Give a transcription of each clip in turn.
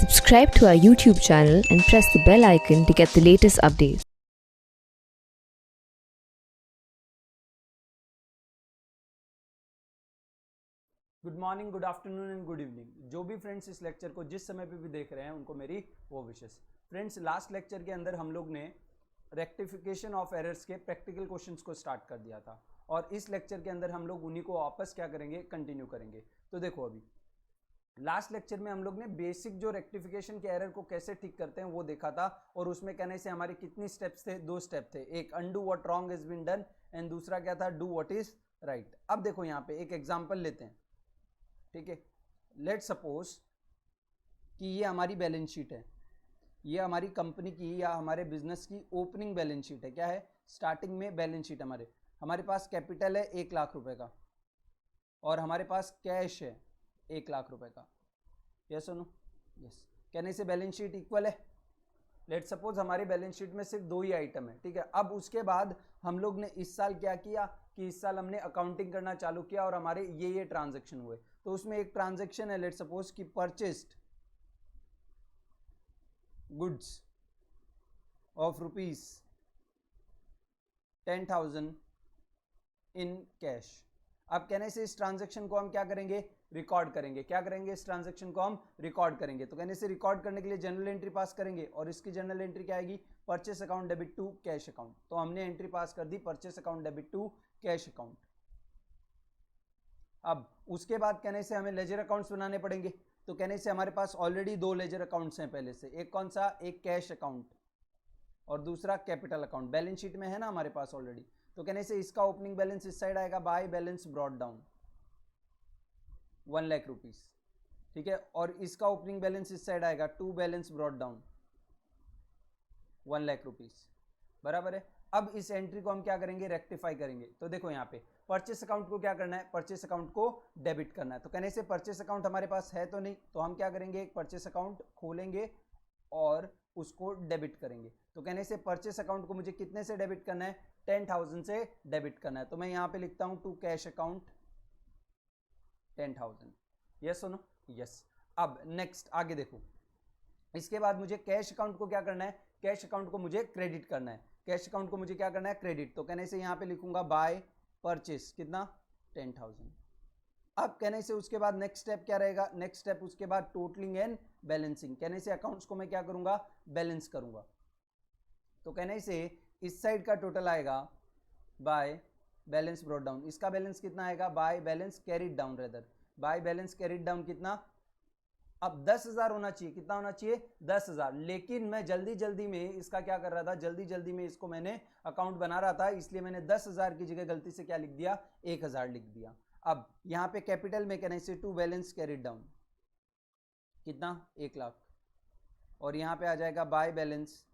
Subscribe to our YouTube channel and press the bell icon to get the latest updates. Good morning, good afternoon and good evening. जो भी friends इस lecture को जिस समय पे भी देख रहे हैं उनको मेरी वो विशेष। फ्रेंड्स, लास्ट लेक्चर के अंदर हम लोग ने रेक्टिफिकेशन ऑफ एरर्स के प्रैक्टिकल क्वेश्चंस को स्टार्ट कर दिया था और इस लेक्चर के अंदर हम लोग उन्हीं को वापस क्या करेंगे, कंटिन्यू करेंगे। तो देखो, अभी लास्ट लेक्चर में हम लोग ने बेसिक जो रेक्टिफिकेशन के एरर को कैसे ठीक करते हैं वो देखा था और उसमें कहने से हमारे कितनी स्टेप्स थे, 2 स्टेप थे। एक undo what wrong has been done and दूसरा क्या था, डू व्हाट इज राइट। अब देखो यहाँ पे एक एग्जांपल लेते हैं, ठीक है। लेट सपोज कि ये हमारी बैलेंस शीट है, ये हमारी कंपनी की या हमारे बिजनेस की ओपनिंग बैलेंस शीट है। क्या है, स्टार्टिंग में बैलेंस शीट हमारे पास कैपिटल है 1 लाख रुपए का और हमारे पास कैश है 1 लाख रुपए का। यस और नो? यस। कहने से बैलेंस शीट इक्वल है। लेट सपोज हमारी बैलेंस शीट में सिर्फ 2 ही आइटम है, ठीक है। अब उसके बाद हम लोग ने इस साल क्या किया कि इस साल हमने अकाउंटिंग करना चालू किया और हमारे ये ट्रांजैक्शन हुए। तो उसमें एक ट्रांजैक्शन है, लेट सपोज कि purchased goods of ₹10,000 in cash. अब कहने से इस ट्रांजैक्शन को हम क्या करेंगे, रिकॉर्ड करेंगे। क्या करेंगे, इस ट्रांजैक्शन को हम रिकॉर्ड करेंगे। तो कहने से रिकॉर्ड करने के लिए जनरल एंट्री पास करेंगे और इसकी जनरल एंट्री क्या आएगी, purchase account debit to cash account. तो हमने एंट्री पास कर दी, purchase account debit to cash account. अब उसके बाद कहने से हमें लेजर अकाउंट्स बनाने पड़ेंगे। तो कहने से हमारे पास ऑलरेडी 2 लेजर अकाउंट्स हैं पहले से। एक कौन सा, एक कैश अकाउंट और दूसरा कैपिटल अकाउंट। बैलेंस शीट में है ना हमारे पास ऑलरेडी। तो कहने से इसका ओपनिंग बैलेंस इस साइड आएगा, by balance brought down 1 lakh rupees, ठीक है। और इसका ओपनिंग बैलेंस इस साइड आएगा, to balance brought down 1 lakh rupees, बराबर है। अब इस एंट्री को हम क्या करेंगे, रेक्टिफाई करेंगे। तो देखो यहाँ पे परचेस अकाउंट को क्या करना है, परचेस अकाउंट को डेबिट करना है। तो कहने से परचेस अकाउंट हमारे पास है तो नहीं, तो हम क्या करेंगे, एक परचेस अकाउंट खोलेंगे और उसको डेबिट करेंगे। तो कहने से परचेस अकाउंट को मुझे कितने से डेबिट करना है, 10,000 से डेबिट करना है। तो मैं यहाँ पे लिखता हूँ टू कैश अकाउंट 10,000। यस और नो? यस। अब नेक्स्ट आगे देखो, इसके बाद मुझे कैश अकाउंट को क्या करना है, कैश अकाउंट को मुझे क्रेडिट करना है। कैश अकाउंट को मुझे क्या करना है, क्रेडिट। तो कहने से यहाँ पे लिखूंगा बाय परचेस कितना, 10,000। अब कहने से उसके बाद नेक्स्ट स्टेप क्या रहेगा, नेक्स्ट स्टेप उसके बाद टोटलिंग एंड बैलेंसिंग। कहने से अकाउंट्स को मैं क्या करूंगा, बैलेंस करूंगा। तो कहने से इस साइड का टोटल आएगा बाय बैलेंस ब्रॉट डाउन। इसका बैलेंस कितना आएगा, by balance carried down, rather by balance carried down कितना, अब 10,000 होना चाहिए। कितना होना चाहिए, 10,000। लेकिन मैं जल्दी जल्दी में इसका क्या कर रहा था, जल्दी जल्दी में इसको मैंने अकाउंट बना रहा था, इसलिए मैंने 10,000 की जगह गलती से क्या लिख दिया, 1,000 लिख दिया। अब यहाँ पे कैपिटल में कहने से टू बैलेंस कैरिड डाउन कितना, 1 लाख। और यहाँ पे आ जाएगा बाय बैलेंस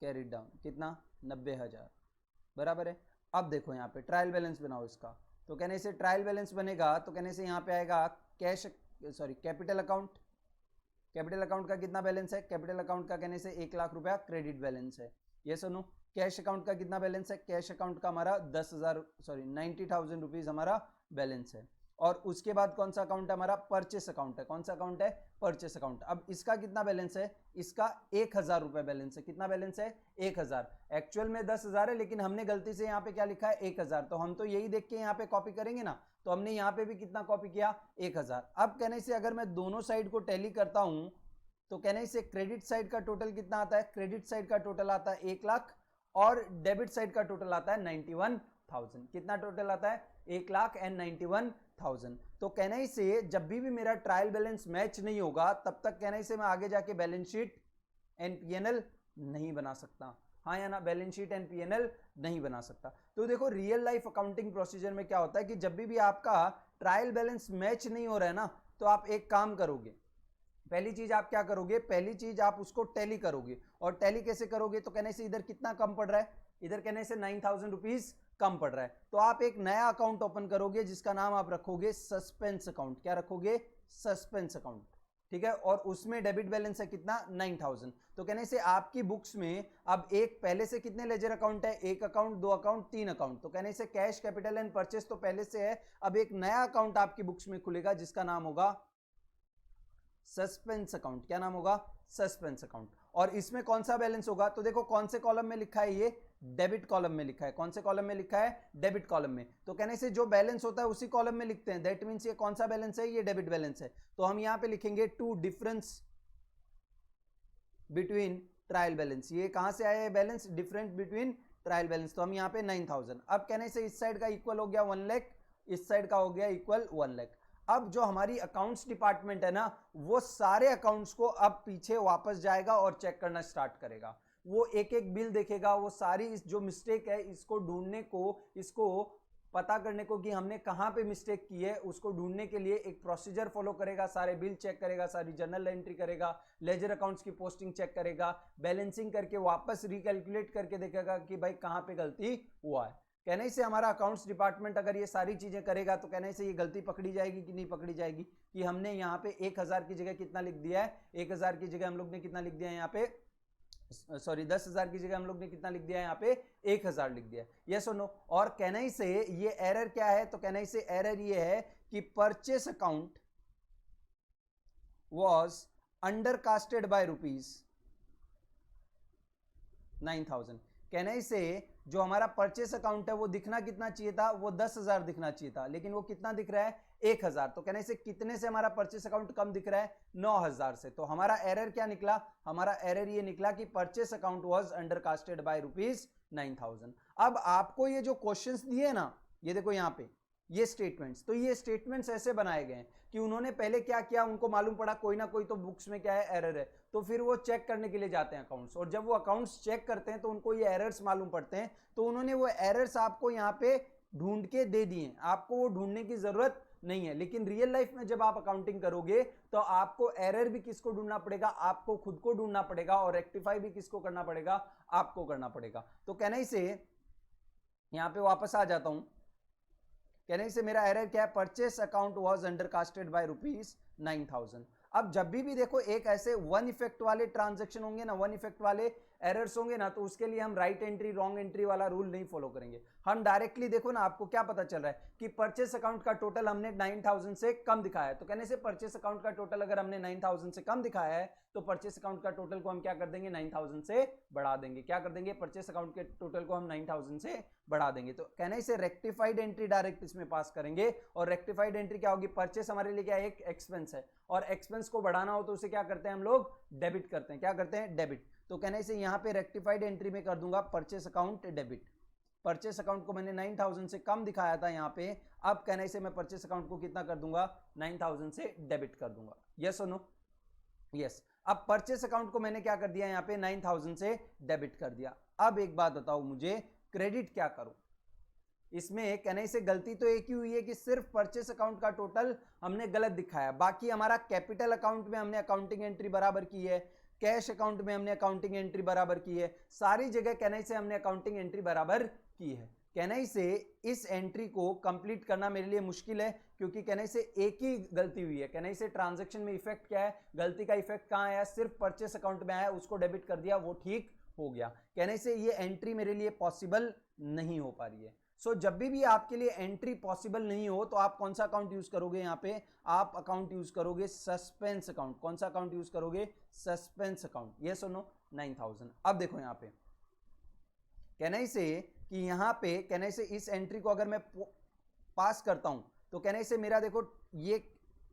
कैरिड डाउन कितना, 90,000, बराबर है। अब देखो यहाँ पे ट्रायल बैलेंस बनाओ इसका। तो कहने से ट्रायल बैलेंस बनेगा, तो कहने से यहाँ पे आएगा cash capital account. Capital account का कितना बैलेंस है, कैपिटल अकाउंट का कहने से 1 लाख रुपया क्रेडिट बैलेंस है। ये सुनो, कैश अकाउंट का कितना बैलेंस है, कैश अकाउंट का हमारा 90,000 रुपीज हमारा बैलेंस है। और उसके बाद कौन सा अकाउंट है हमारा, परचेस अकाउंट है। कौन सा अकाउंट है, परचेस अकाउंट। अब इसका कितना बैलेंस है, इसका 1,000 रुपए बैलेंस है। कितना बैलेंस है, 1,000। एक्चुअल में 10,000 है, लेकिन हमने गलती से यहाँ पे क्या लिखा है, 1,000। तो हम तो यही देख के यहाँ पे कॉपी करेंगे ना, तो हमने यहाँ पे भी कितना कॉपी किया, 1,000। अब कहने से अगर मैं दोनों साइड को टैली करता हूं तो कहने से क्रेडिट साइड का टोटल कितना आता है, क्रेडिट साइड का टोटल आता है 1 लाख और डेबिट साइड का टोटल आता है 91,000। कितना टोटल आता है, 1,91,000। तो कहने से जब भी मेरा ट्रायल बैलेंस मैच नहीं होगा तब तक कहने से मैं आगे जाके बैलेंस शीट एंड पीएनएल नहीं बना सकता। हाँ या ना, बैलेंस शीट एंड पीएनएल नहीं बना सकता। तो देखो रियल लाइफ अकाउंटिंग प्रोसीजर में क्या होता है कि जब भी आपका ट्रायल बैलेंस मैच नहीं हो रहा है ना, तो आप एक काम करोगे, पहली चीज आप क्या करोगे, पहली चीज आप उसको टैली करोगे। और टैली कैसे करोगे, तो कहने से इधर कितना कम पड़ रहा है, इधर कहने से 9,000 रुपीज कम पड़ रहा है। तो आप एक नया अकाउंट ओपन करोगे जिसका नाम आप रखोगे सस्पेंस अकाउंट। क्या रखोगे, सस्पेंस अकाउंट, ठीक है। और उसमें डेबिट बैलेंस है कितना, 9,000। तो कहने से आपकी बुक्स में अब एक पहले से कितने लेजर अकाउंट है, 1 अकाउंट, 2 अकाउंट, 3 अकाउंट। तो कहने से कैश कैपिटल एंड परचेस तो पहले से है, अब एक नया अकाउंट आपकी बुक्स में खुलेगा जिसका नाम होगा सस्पेंस अकाउंट। क्या नाम होगा? Suspense account. और इसमें कौन सा बैलेंस होगा? तो देखो कौन से कॉलम में लिखा है, ये डेबिट कॉलम में लिखा है। कौन से कॉलम में लिखा है? डेबिट कॉलम में। तो कहने से जो बैलेंस होता है उसी कॉलम में लिखते हैं। दैट मींस ये कौन सा बैलेंस है? ये डेबिट बैलेंस है। तो हम यहां पे लिखेंगे to difference between trial balance. ये कहां से आया है balance? Difference between trial balance. तो हम यहाँ पे 9000। अब कहने से इस साइड का इक्वल हो गया 1 लाख, इस साइड का हो गया इक्वल 1 लाख। अब जो हमारी अकाउंट्स डिपार्टमेंट है ना, वो सारे अकाउंट्स को अब पीछे वापस जाएगा और चेक करना स्टार्ट करेगा। वो एक एक बिल देखेगा, वो सारी इस जो मिस्टेक है इसको ढूंढने को, इसको पता करने को कि हमने कहाँ पे मिस्टेक की है, उसको ढूंढने के लिए एक प्रोसीजर फॉलो करेगा। सारे बिल चेक करेगा, सारी जर्नल एंट्री करेगा, लेजर अकाउंट्स की पोस्टिंग चेक करेगा, बैलेंसिंग करके वापस रिकैलकुलेट करके देखेगा कि भाई कहाँ पे गलती हुआ है। कहने से हमारा अकाउंट्स डिपार्टमेंट अगर ये सारी चीजें करेगा तो कहने से ये गलती पकड़ी जाएगी कि नहीं पकड़ी जाएगी, कि हमने यहाँ पे 1000 की जगह कितना लिख दिया है, 1000 की जगह हम लोग ने कितना लिख दिया है यहाँ पे, सॉरी 10,000 की जगह हम लोग ने कितना लिख दिया है यहाँ पे, 1000 लिख दिया है। यस और नो? और कहने से ये एरर क्या है? तो कहने से एरर ये है कि purchase account was undercasted by ₹9,000। कहने से जो हमारा परचेस अकाउंट है वो दिखना कितना चाहिए था? वो 10,000 दिखना चाहिए था, लेकिन वो कितना दिख रहा है? 1000। तो कहने से कितने से हमारा परचेस अकाउंट कम दिख रहा है? 9000 से। तो हमारा एरर क्या निकला? हमारा एरर ये निकला कि purchase account was undercasted by ₹9,000। अब आपको ये जो क्वेश्चंस दिए ना, ये देखो यहाँ पे ये स्टेटमेंट्स, तो ये स्टेटमेंट्स ऐसे बनाए गए हैं कि उन्होंने पहले क्या किया, उनको मालूम पड़ा कोई ना कोई तो बुक्स में क्या है, एरर है, तो फिर वो चेक करने के लिए जाते हैं अकाउंट्स, और जब वो अकाउंट्स चेक करते हैं तो उनको ये एरर्स मालूम पड़ते हैं, तो उन्होंने वो एरर्स आपको यहाँ पे ढूंढ के दे दिए। आपको वो ढूंढने की जरूरत नहीं है। लेकिन रियल लाइफ में जब आप अकाउंटिंग करोगे तो आपको एरर भी किसको ढूंढना पड़ेगा? आपको खुद को ढूंढना पड़ेगा, और रेक्टिफाई भी किसको करना पड़ेगा? आपको करना पड़ेगा। तो कहने से यहां पे वापस आ जाता हूं। कहने से मेरा एरर क्या है? Purchase account was undercasted by ₹9,000। अब जब भी देखो एक ऐसे वन इफेक्ट वाले ट्रांजैक्शन होंगे ना, वन इफेक्ट वाले एरर्स होंगे ना, तो उसके लिए हम राइट एंट्री रॉन्ग एंट्री वाला रूल नहीं फॉलो करेंगे। हम डायरेक्टली देखो ना, आपको क्या पता चल रहा है कि परचेस अकाउंट का टोटल हमने 9000 से कम दिखाया है। तो कहने से परचेस अकाउंट का टोटल अगर हमने 9000 से कम दिखाया है तो परचेस अकाउंट का टोटल को हम क्या कर देंगे? 9000 से बढ़ा देंगे। क्या कर देंगे? परचेस अकाउंट के टोटल को हम 9000 से बढ़ा देंगे। तो कहने से रेक्टिफाइड एंट्री डायरेक्ट इसमें पास करेंगे। और रेक्टिफाइड एंट्री क्या होगी? परचेस हमारे लिए क्या है? एक एक्सपेंस है, और एक्सपेंस को बढ़ाना हो तो उसे क्या करते हैं हम लोग? डेबिट करते हैं। क्या करते हैं? डेबिट। तो कहने से यहां पे रेक्टिफाइड एंट्री में कर दूंगा purchase account debit. Purchase account को मैंने 9000 से कम दिखाया था यहाँ पे, अब कहने से मैं परचेस अकाउंट को कितना कर दूंगा? 9000 से डेबिट कर दूंगा। यस और नो? यस। अब परचेस अकाउंट को मैंने क्या कर दिया यहाँ पे? 9000 से डेबिट कर दिया। अब एक बात बताओ मुझे, क्रेडिट क्या करूं? इसमें कहने से गलती तो एक ही हुई है कि सिर्फ परचेस अकाउंट का टोटल हमने गलत दिखाया, बाकी हमारा कैपिटल अकाउंट में हमने अकाउंटिंग एंट्री बराबर की है, कैश अकाउंट में हमने अकाउंटिंग एंट्री बराबर की है, सारी जगह कहने से हमने अकाउंटिंग एंट्री बराबर की है। कहने से इस एंट्री को कंप्लीट करना मेरे लिए मुश्किल है, क्योंकि कहने से एक ही गलती हुई है। कहने से ट्रांजैक्शन में इफेक्ट क्या है? गलती का इफेक्ट कहाँ आया? सिर्फ परचेस अकाउंट में आया, उसको डेबिट कर दिया, वो ठीक हो गया। कहने से ये एंट्री मेरे लिए पॉसिबल नहीं हो पा रही है। सो जब भी आपके लिए एंट्री पॉसिबल नहीं हो तो आप कौन सा अकाउंट यूज करोगे? यहाँ पे आप अकाउंट यूज करोगे सस्पेंस अकाउंट। कौन सा अकाउंट यूज करोगे? Suspense account. यस और नो? 9000। अब देखो यहाँ पे कहने से कि यहाँ पे कहने से इस एंट्री को अगर मैं पास करता हूं तो कहने से मेरा देखो ये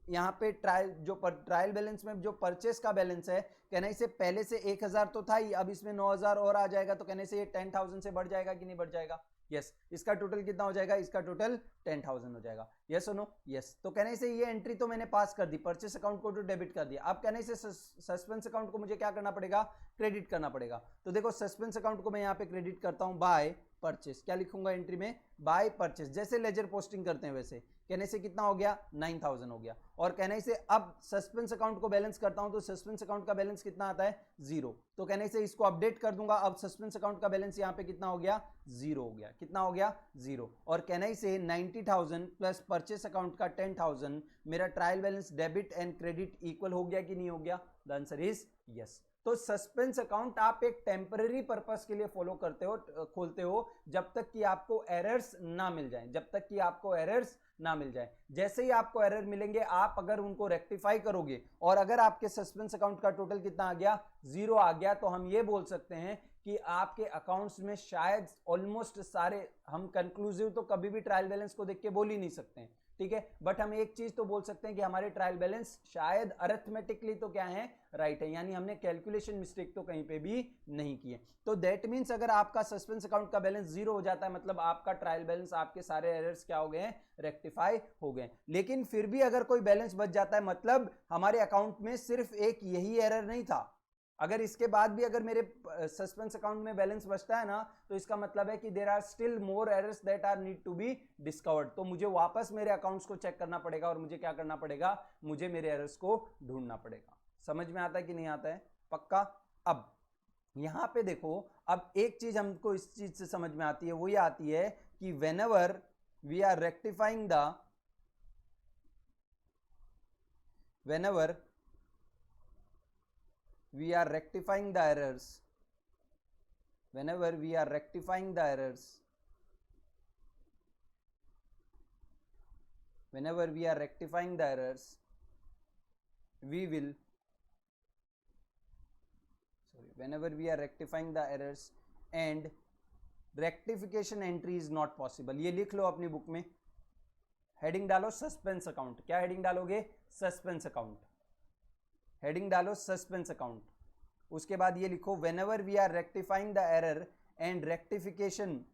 यहाँ पे ट्रायल बैलेंस में जो परचेस का बैलेंस है, कहने से पहले से 1000 तो था ही, अब इसमें 9000 और आ जाएगा, तो कहने से ये 10,000 से बढ़ जाएगा कि नहीं बढ़ जाएगा? यस। इसका टोटल कितना हो जाएगा? इसका टोटल 10,000 हो जाएगा। यस और नो? यस। तो कहने से ये एंट्री तो मैंने पास कर दी, परचेस अकाउंट को तो डेबिट कर दिया। अब कहने से सस्पेंस अकाउंट को मुझे क्या करना पड़ेगा? क्रेडिट करना पड़ेगा। तो देखो सस्पेंस अकाउंट को मैं यहाँ पे क्रेडिट करता हूँ बाय परचेस। क्या लिखूंगा एंट्री में? By purchase. जैसे लेजर पोस्टिंग करते हैं वैसे। कहने से कितना हो गया? 9000 हो गया। और कहने से अब सस्पेंस अकाउंट को बैलेंस करता हूं तो सस्पेंस अकाउंट का बैलेंस कितना आता है? 0। तो कहने से इसको अपडेट कर दूंगा। अब सस्पेंस अकाउंट का बैलेंस यहां पे कितना हो गया? 0 हो गया। कितना हो गया? 0। और कहने से 90,000 प्लस परचेस अकाउंट का 10,000, मेरा trial balance debit and credit equal हो गया कि नहीं हो गया? The answer is yes. तो सस्पेंस अकाउंट आप एक टेम्पररी पर्पस के लिए फॉलो करते हो, खोलते हो, जब तक कि आपको एरर्स ना मिल जाएं। जब तक कि आपको एरर्स ना मिल जाए। जैसे ही आपको एरर मिलेंगे, आप अगर उनको रेक्टिफाई करोगे और अगर आपके सस्पेंस अकाउंट का टोटल कितना आ गया, 0 आ गया, तो हम ये बोल सकते हैं कि आपके अकाउंट्स में शायद ऑलमोस्ट सारे, हम कंक्लूसिव तो कभी भी ट्रायल बैलेंस को देख के बोल ही नहीं सकते हैं, ठीक है, बट हम एक चीज तो बोल सकते हैं कि हमारे ट्रायल बैलेंस शायद अरिथमेटिकली तो क्या है, राइट है, यानी हमने कैलकुलेशन मिस्टेक तो कहीं पे भी नहीं की है। तो दैट मीन्स अगर आपका सस्पेंस अकाउंट का बैलेंस 0 हो जाता है, मतलब आपका ट्रायल बैलेंस, आपके सारे एरर्स क्या हो गए हैं, रेक्टिफाई हो गए। लेकिन फिर भी अगर कोई बैलेंस बच जाता है, मतलब हमारे अकाउंट में सिर्फ एक यही एरर नहीं था, अगर इसके बाद भी अगर मेरे सस्पेंस अकाउंट में बैलेंस बचता है ना, तो इसका मतलब है कि there are still more errors that are need to be discovered. तो मुझे वापस मेरे अकाउंट्स को चेक करना पड़ेगा और मुझे क्या करना पड़ेगा, मुझे मेरे एरर्स को ढूंढना पड़ेगा। समझ में आता है कि नहीं आता है, पक्का। अब यहां पे देखो, अब एक चीज हमको इस चीज से समझ में आती है, वो ये आती है कि whenever we are rectifying the, whenever we are rectifying the errors, whenever we are rectifying the errors, whenever we are rectifying the errors, we will, sorry, whenever we are rectifying the errors and rectification entry is not possible, ये लिख लो अपनी book में, heading डालो suspense account. क्या heading डालोगे, suspense account, heading डालो suspense account. उसके बाद ये लिखो, whenever we are rectifying the error and rectification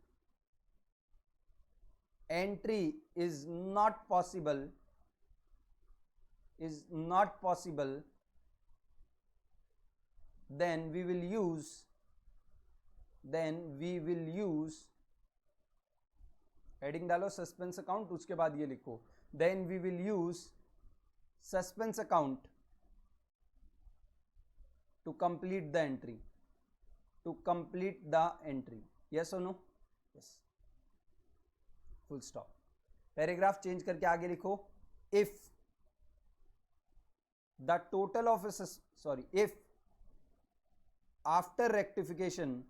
entry is not possible, then we will use, heading डालो सस्पेंस अकाउंट। उसके बाद ये लिखो, then we will use suspense account to complete the entry, yes or no, yes, full stop। Paragraph change करके आगे लिखो, if the total of a if after rectification,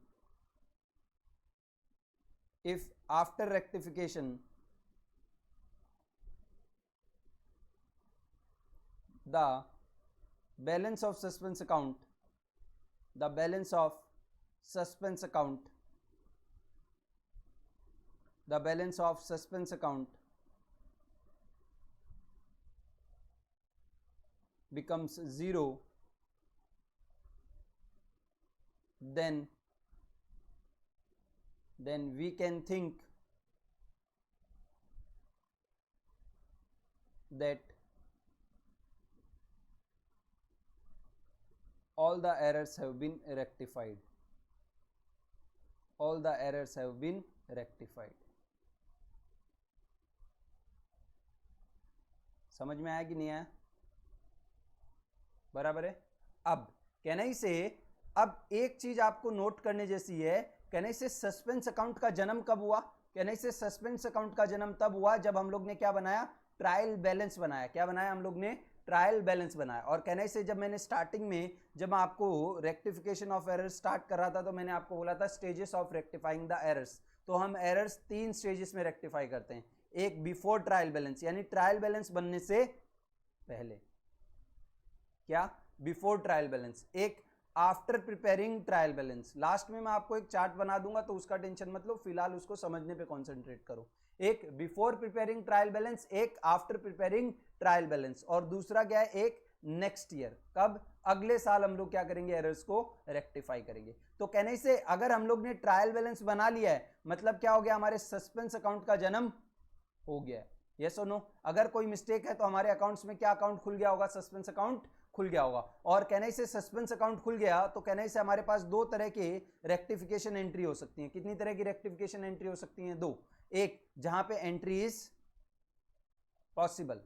the balance of suspense account becomes 0, then we can think that all the errors have been rectified, समझ में आया कि नहीं आया, बराबर है। अब कहने से, अब एक चीज आपको नोट करने जैसी है, कहने से सस्पेंस अकाउंट का जन्म कब हुआ, कहने से सस्पेंस अकाउंट का जन्म तब हुआ जब हम लोग ने क्या बनाया, ट्रायल बैलेंस बनाया। क्या बनाया हम लोग ने, ट्रायल बैलेंस बनाया। और कहने से जब मैंने स्टार्टिंग में, जब मैं आपको रेक्टिफिकेशन ऑफ एरर्स स्टार्ट कर रहा था, तो मैंने आपको बोला था stages of rectifying the errors. तो हम एरर्स 3 स्टेजेस में रेक्टिफाई करते हैं। एक बिफोर ट्रायल बैलेंस, यानी ट्रायल बैलेंस बनने से पहले, क्या, बिफोर ट्रायल बैलेंस। एक after preparing trial balance, last में मैं आपको एक चार्ट बना दूंगा, तो उसका टेंशन मत लो, फिलहाल उसको समझने पे कॉन्सेंट्रेट करो। एक बिफोर प्रिपेयरिंग ट्रायल बैलेंस, एक आफ्टर प्रिपेयरिंग ट्रायल बैलेंस, और दूसरा क्या है, एक नेक्स्ट ईयर, कब, अगले साल हम लोग क्या करेंगे, एरर्स को रेक्टिफाई करेंगे। तो कहने से अगर हम लोग ने ट्रायल बैलेंस बना लिया है, मतलब क्या हो गया, हमारे सस्पेंस अकाउंट का जन्म हो गया है, यस और नो। अगर कोई मिस्टेक है तो हमारे अकाउंट्स में क्या अकाउंट खुल गया होगा, सस्पेंस अकाउंट खुल गया होगा। और कहने से सस्पेंस अकाउंट खुल गया, तो कहने से हमारे पास 2 तरह के रेक्टिफिकेशन एंट्री हो सकती है। कितनी तरह की रेक्टिफिकेशन एंट्री हो सकती है, 2। एक जहां पे एंट्री इज पॉसिबल,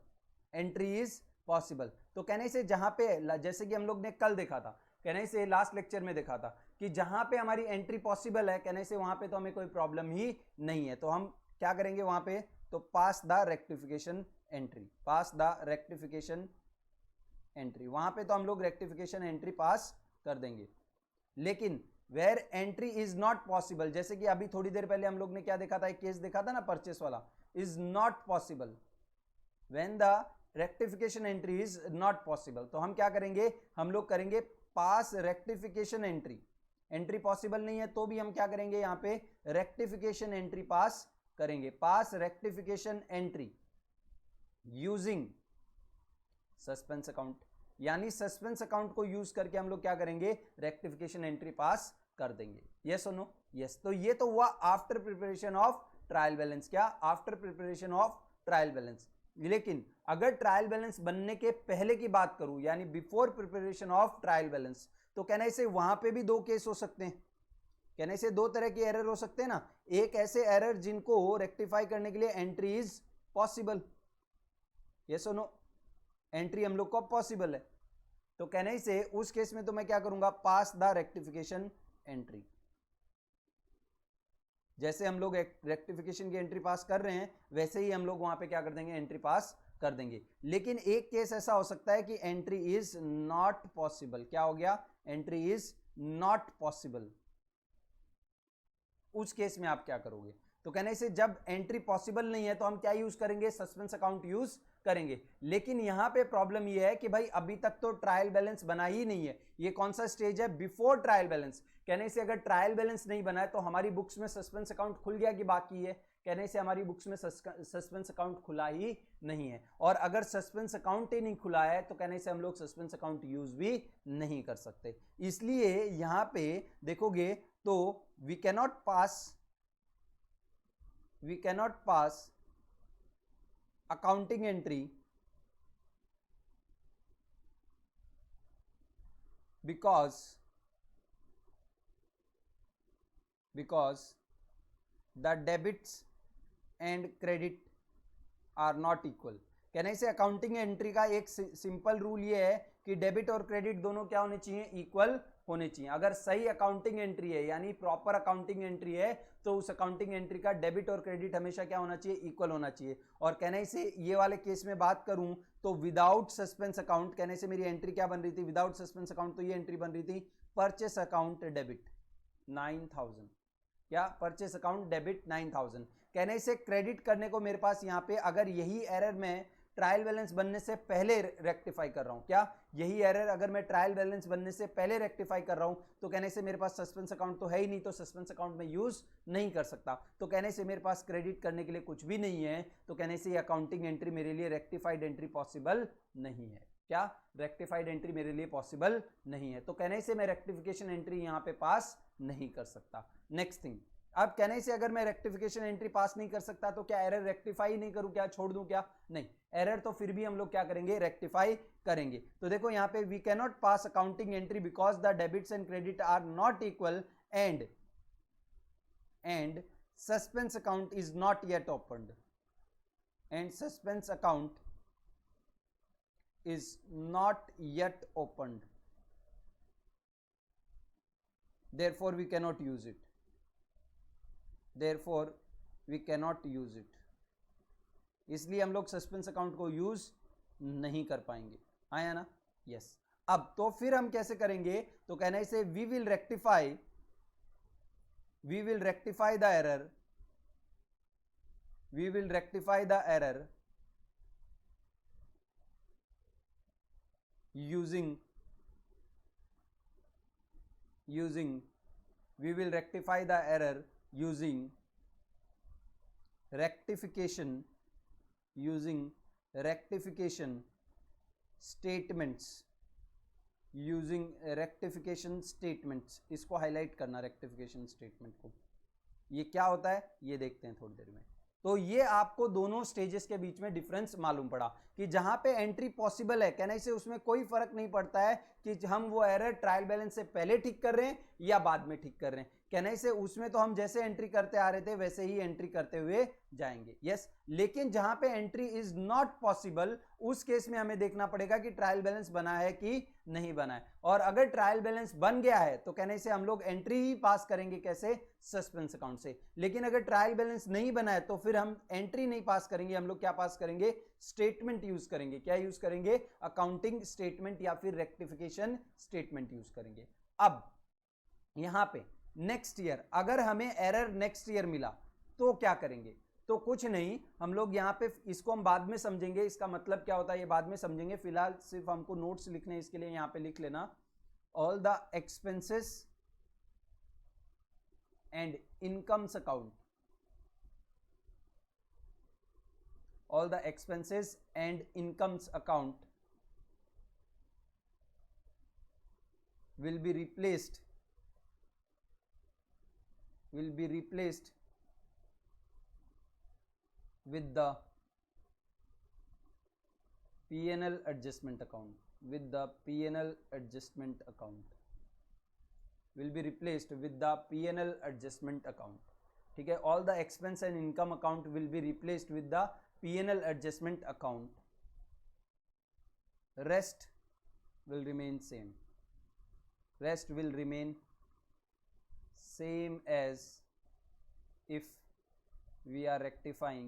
तो कहने से जहां पे, जैसे कि हम लोग ने कल देखा था, कहने से लास्ट लेक्चर में देखा था कि जहां पे हमारी एंट्री पॉसिबल है, कहने से वहां पे तो हमें कोई प्रॉब्लम ही नहीं है। तो हम क्या करेंगे वहां पे, तो पास द रेक्टिफिकेशन एंट्री, वहां पे तो हम लोग रेक्टिफिकेशन एंट्री पास कर देंगे। लेकिन where entry is not possible, जैसे कि अभी थोड़ी देर पहले हम लोग ने क्या देखा था, एक केस देखा था ना, परचेस वाला, is not possible, when the rectification entry is not possible, तो हम क्या करेंगे, हम लोग करेंगे pass rectification entry. Entry possible नहीं है तो भी हम क्या करेंगे, यहाँ पे रेक्टिफिकेशन एंट्री पास करेंगे, pass rectification entry using suspense account, यानी सस्पेंस अकाउंट को यूज करके हम लोग क्या करेंगे, रेक्टिफिकेशन एंट्री पास कर देंगे। यस और नो? यस। तो ये तो हुआ after preparation of trial balance. क्या? After preparation of trial balance. लेकिन अगर ट्रायल बैलेंस बनने के पहले की बात करूं, यानी before preparation of trial balance, तो कहने से वहां पे भी दो केस हो सकते हैं। कहने से दो तरह के एरर हो सकते हैं ना, एक ऐसे एरर जिनको रेक्टिफाई करने के लिए एंट्री इज पॉसिबल। यस और नो? एंट्री हम लोग को पॉसिबल है, तो कहने से उस केस में तो मैं क्या करूंगा, पास द रेक्टिफिकेशन एंट्री। जैसे हम लोग रेक्टिफिकेशन की एंट्री पास कर रहे हैं, वैसे ही हम लोग वहां पे क्या कर देंगे, एंट्री पास कर देंगे। लेकिन एक केस ऐसा हो सकता है कि एंट्री इज नॉट पॉसिबल। क्या हो गया? Entry is not possible. उस केस में आप क्या करोगे? तो कहने से जब एंट्री पॉसिबल नहीं है तो हम क्या यूज करेंगे, सस्पेंस अकाउंट यूज करेंगे। लेकिन यहां पे प्रॉब्लम यह है कि भाई अभी तक तो ट्रायल बैलेंस बना ही नहीं है। ये कौन सा स्टेज है? Before trial balance. कहने से अगर ट्रायल बैलेंस नहीं बना है तो हमारी बुक्स में सस्पेंस अकाउंट खुल गया कि बाकी है? कहने से हमारी बुक्स में सस्पेंस अकाउंट खुला ही नहीं है, और अगर सस्पेंस अकाउंट ही नहीं खुला है तो कहने से हम लोग सस्पेंस अकाउंट यूज भी नहीं कर सकते। इसलिए यहां पे देखोगे तो we cannot pass accounting entry because the debits and credit are not equal। कहने से अकाउंटिंग एंट्री का एक सिंपल रूल ये है कि डेबिट और क्रेडिट दोनों क्या होने चाहिए, इक्वल होने चाहिए। अगर सही अकाउंटिंग एंट्री है, यानी प्रॉपर अकाउंटिंग एंट्री है, तो उस अकाउंटिंग एंट्री का डेबिट और क्रेडिट हमेशा क्या होना चाहिए, इक्वल होना चाहिए। और कहने से ये वाले केस में बात करूं तो विदाउट सस्पेंस अकाउंट, कहने से मेरी एंट्री क्या बन रही थी, विदाउट सस्पेंस अकाउंट, तो ये एंट्री बन रही थी परचेस अकाउंट डेबिट 9000। क्या? Purchase account debit 9000। कहने से क्रेडिट करने को मेरे पास यहाँ पे अगर यही एरर मैं ट्रायल बैलेंस बनने से पहले रेक्टिफाई कर रहा हूं, क्या यही एरर अगर मैं ट्रायल बैलेंस बनने से पहले रेक्टिफाई कर रहा हूं, तो कहने से मेरे पास सस्पेंस अकाउंट तो है ही नहीं, तो सस्पेंस अकाउंट में यूज नहीं कर सकता। तो कहने से मेरे पास क्रेडिट करने के लिए कुछ भी नहीं है, तो कहने से ये अकाउंटिंग एंट्री मेरे लिए रेक्टिफाइड एंट्री पॉसिबल नहीं है। क्या? रेक्टिफाइड एंट्री मेरे लिए पॉसिबल नहीं है, तो कहने से मैं रेक्टिफिकेशन एंट्री यहां पे पास नहीं कर सकता। नेक्स्ट थिंग, अब कहने से अगर मैं रेक्टिफिकेशन एंट्री पास नहीं कर सकता तो क्या एरर रेक्टिफाई नहीं करूं, क्या छोड़ दूं? क्या? नहीं, एरर तो फिर भी हम लोग क्या करेंगे, रेक्टिफाई करेंगे। तो देखो यहाँ पे we can not pass accounting entry because the debits and credit are not equal and suspense account is not yet opened, and suspense account is not yet opened, therefore we cannot use it, इसलिए हम लोग suspense account को use नहीं कर पाएंगे। आया ना? Yes. अब तो फिर हम कैसे करेंगे, तो कहने से we will rectify the error using rectification statements। इसको हाईलाइट करना, रेक्टिफिकेशन स्टेटमेंट को। ये क्या होता है ये देखते हैं थोड़ी देर में। तो ये आपको दोनों स्टेजेस के बीच में डिफरेंस मालूम पड़ा कि जहां पे एंट्री पॉसिबल है, कहने से उसमें कोई फर्क नहीं पड़ता है कि हम वो एरर ट्रायल बैलेंस से पहले ठीक कर रहे हैं या बाद में ठीक कर रहे हैं। कहने से उसमें तो हम जैसे एंट्री करते आ रहे थे वैसे ही एंट्री करते हुए जाएंगे। यस। लेकिन जहां पे एंट्री इज नॉट पॉसिबल, उस केस में हमें देखना पड़ेगा कि ट्रायल बैलेंस बना है कि नहीं बना है। और अगर ट्रायल बैलेंस बन गया है तो कहने से हम लोग एंट्री ही पास करेंगे, कैसे? सस्पेंस अकाउंट से। लेकिन अगर ट्रायल बैलेंस नहीं बना है तो फिर हम एंट्री नहीं पास करेंगे, हम लोग क्या पास करेंगे? स्टेटमेंट यूज करेंगे। क्या यूज करेंगे? अकाउंटिंग स्टेटमेंट या फिर रेक्टिफिकेशन स्टेटमेंट यूज करेंगे। अब यहां पे नेक्स्ट ईयर अगर हमें एरर नेक्स्ट ईयर मिला तो क्या करेंगे? तो कुछ नहीं, हम लोग यहाँ पे इसको हम बाद में समझेंगे, इसका मतलब क्या होता है ये बाद में समझेंगे। फिलहाल सिर्फ हमको नोट्स लिखने, इसके लिए यहाँ पे लिख लेना all the expenses and incomes account, all the expenses and incomes account will be replaced with the P&L adjustment account, with the P&L adjustment account will be replaced with the P&L adjustment account, ठीक है। all the expense and income account will be replaced with the P&L adjustment account, rest will remain same, rest will remain same as if we are rectifying,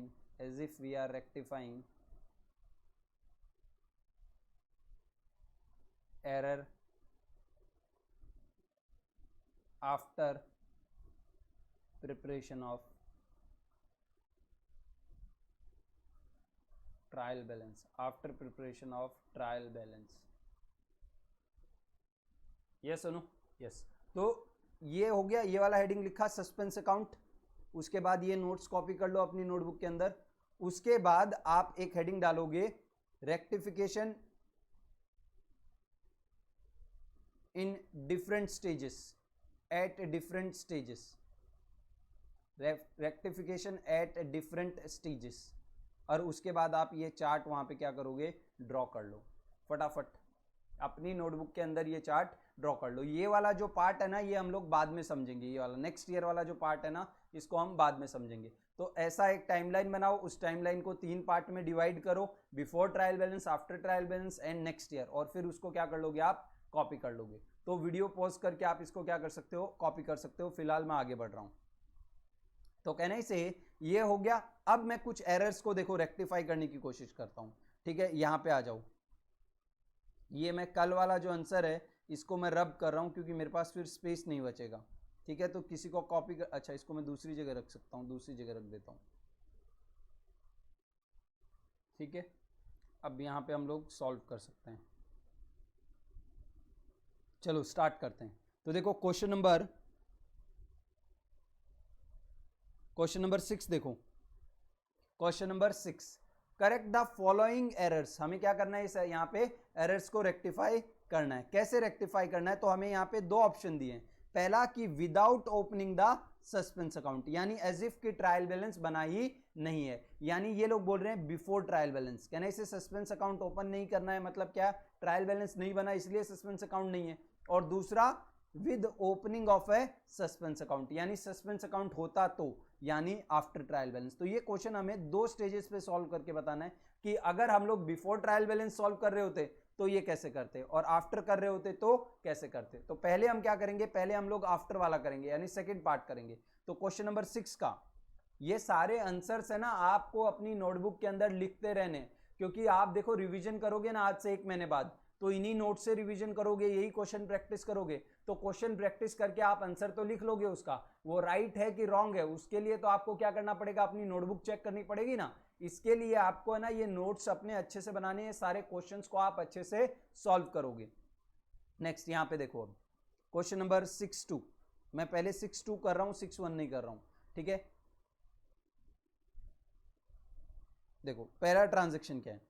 error after preparation of trial balance, after preparation of trial balance. Yes सुनो, yes. तो ये हो गया, ये वाला heading लिखा suspense account. उसके बाद ये नोट्स कॉपी कर लो अपनी नोटबुक के अंदर। उसके बाद आप एक हेडिंग डालोगे rectification in different stages, at different stages, rectification at different stages. और उसके बाद आप ये चार्ट वहां पे क्या करोगे, ड्रॉ कर लो फटाफट अपनी नोटबुक के अंदर, ये चार्ट ड्रॉ कर लो। ये वाला जो पार्ट है ना, ये हम लोग बाद में समझेंगे, ये वाला नेक्स्ट ईयर वाला जो पार्ट है ना, इसको हम बाद में समझेंगे। तो ऐसा एक टाइमलाइन बनाओ, उस टाइमलाइन को 3 पार्ट में डिवाइड करो, before trial balance, after trial balance and next year, और फिर उसको क्या कर लोगे आप, कॉपी कर लोगे। तो वीडियो पॉज करके आप इसको क्या कर सकते हो, कॉपी कर सकते हो। फिलहाल मैं आगे बढ़ रहा हूं। तो कहने से ये हो गया। अब मैं कुछ एरर्स को देखो रेक्टिफाई करने की कोशिश करता हूं, ठीक है। यहां पे आ जाओ, ये मैं कल वाला जो आंसर है इसको मैं रब कर रहा हूं क्योंकि मेरे पास फिर स्पेस नहीं बचेगा, ठीक है। तो किसी को कॉपी कर, अच्छा इसको मैं दूसरी जगह रख सकता हूं, दूसरी जगह रख देता हूं, ठीक है। अब यहां पे हम लोग सॉल्व कर सकते हैं। चलो स्टार्ट करते हैं। तो देखो क्वेश्चन नंबर 6 देखो, question number 6, correct the following errors. हमें क्या करना है, इस यहाँ पे एरर्स को रेक्टिफाई करना है। कैसे रेक्टिफाई करना है, तो हमें यहाँ पे 2 ऑप्शन दिए हैं। पहला कि without opening the suspense account, यानी एज इफ की ट्रायल बैलेंस बना ही नहीं है, यानी ये लोग बोल रहे हैं बिफोर ट्रायल बैलेंस, कहने से सस्पेंस अकाउंट ओपन नहीं करना है, मतलब क्या, ट्रायल बैलेंस नहीं बना इसलिए सस्पेंस अकाउंट नहीं है। और दूसरा with opening of A suspense account, यानी सस्पेंस अकाउंट होता तो, यानी आफ्टर ट्रायल बैलेंस। तो ये क्वेश्चन हमें 2 स्टेजेस पे सॉल्व करके बताना है कि अगर हम लोग बिफोर ट्रायल बैलेंस सॉल्व कर रहे होते तो ये कैसे करते, और आफ्टर कर रहे होते तो कैसे करते। तो पहले हम क्या करेंगे, पहले हम लोग आफ्टर वाला करेंगे, यानी सेकंड पार्ट करेंगे। तो क्वेश्चन नंबर 6 का ये सारे आंसर्स है ना, आपको अपनी नोटबुक के अंदर लिखते रहने, क्योंकि आप देखो रिवीजन करोगे ना आज से 1 महीने बाद, तो इन्हीं नोट से रिवीजन करोगे, यही क्वेश्चन प्रैक्टिस करोगे, तो क्वेश्चन प्रैक्टिस करके आप आंसर तो लिख लोगे उसका, वो राइट है कि रॉन्ग है, उसके लिए तो आपको क्या करना पड़ेगा, अपनी नोटबुक चेक करनी पड़ेगी ना। इसके लिए आपको है ना ये नोट्स अपने अच्छे से बनाने हैं, सारे क्वेश्चंस को आप अच्छे से सॉल्व करोगे। नेक्स्ट यहां पे देखो, अब क्वेश्चन नंबर 6-2, मैं पहले 6-2 कर रहा हूं, 6-1 नहीं कर रहा हूं, ठीक है। देखो पहला ट्रांजैक्शन क्या है,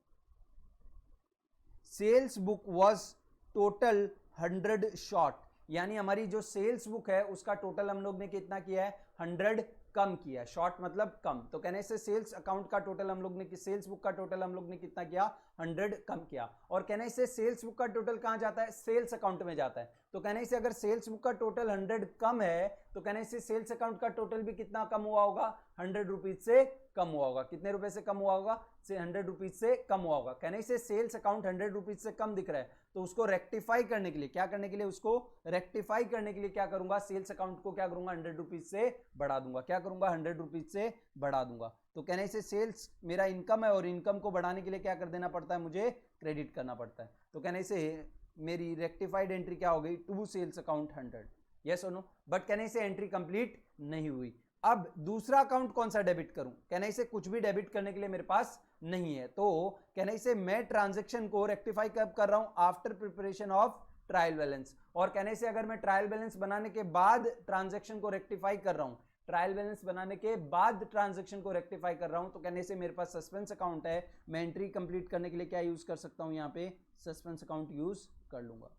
sales book was total 100 short, यानी हमारी जो सेल्स बुक है उसका टोटल हम लोग ने कितना किया है, 100 कम किया है। शॉर्ट मतलब कम, तो कहने से सेल्स अकाउंट का टोटल हम लोग ने, सेल्स बुक का टोटल हम लोग ने कितना किया, 100 कम किया। और कहने से सेल्स बुक का टोटल कहां जाता है, सेल्स अकाउंट में जाता है। तो कहने से अगर सेल्स बुक का टोटल 100 कम है, तो कहने से सेल्स अकाउंट का टोटल भी कितना कम हुआ होगा, 100 रुपीज से कम हुआ होगा। कितने रुपए से कम हुआ होगा, 100 रुपीज से कम हुआ होगा। कहने से सेल्स अकाउंट 100 रुपीज से कम दिख रहा है, तो उसको रेक्टिफाई करने के लिए, क्या करने के लिए, उसको रेक्टिफाई करने के लिए क्या करूंगा, सेल्स अकाउंट को क्या करूंगा, 100 रुपीज से बढ़ा दूंगा। क्या करूंगा, 100 रुपीज से बढ़ा दूंगा। तो कहने से सेल्स मेरा इनकम है, और इनकम को बढ़ाने के लिए क्या कर देना पड़ता है, मुझे क्रेडिट करना पड़ता है। तो कहने से मेरी रेक्टिफाइड एंट्री क्या हो गई, टू सेल्स अकाउंट 100, यस और नो। बट कहने से एंट्री कंप्लीट नहीं हुई। अब दूसरा अकाउंट कौन सा डेबिट करूं, कहना इसे कुछ भी डेबिट करने के लिए मेरे पास नहीं है, तो कहना इसे मैं ट्रांजैक्शन को रेक्टिफाई कब कर रहा हूं, after preparation of trial balance. और कहने से अगर मैं ट्रायल बैलेंस बनाने के बाद ट्रांजैक्शन को रेक्टिफाई कर रहा हूं, ट्रायल बैलेंस बनाने के बाद ट्रांजैक्शन को रेक्टिफाई कर रहा हूं, तो कहने से मेरे पास सस्पेंस अकाउंट है, मैं एंट्री कंप्लीट करने के लिए क्या यूज कर सकता हूं, यहां पे सस्पेंस अकाउंट यूज कर लूंगा।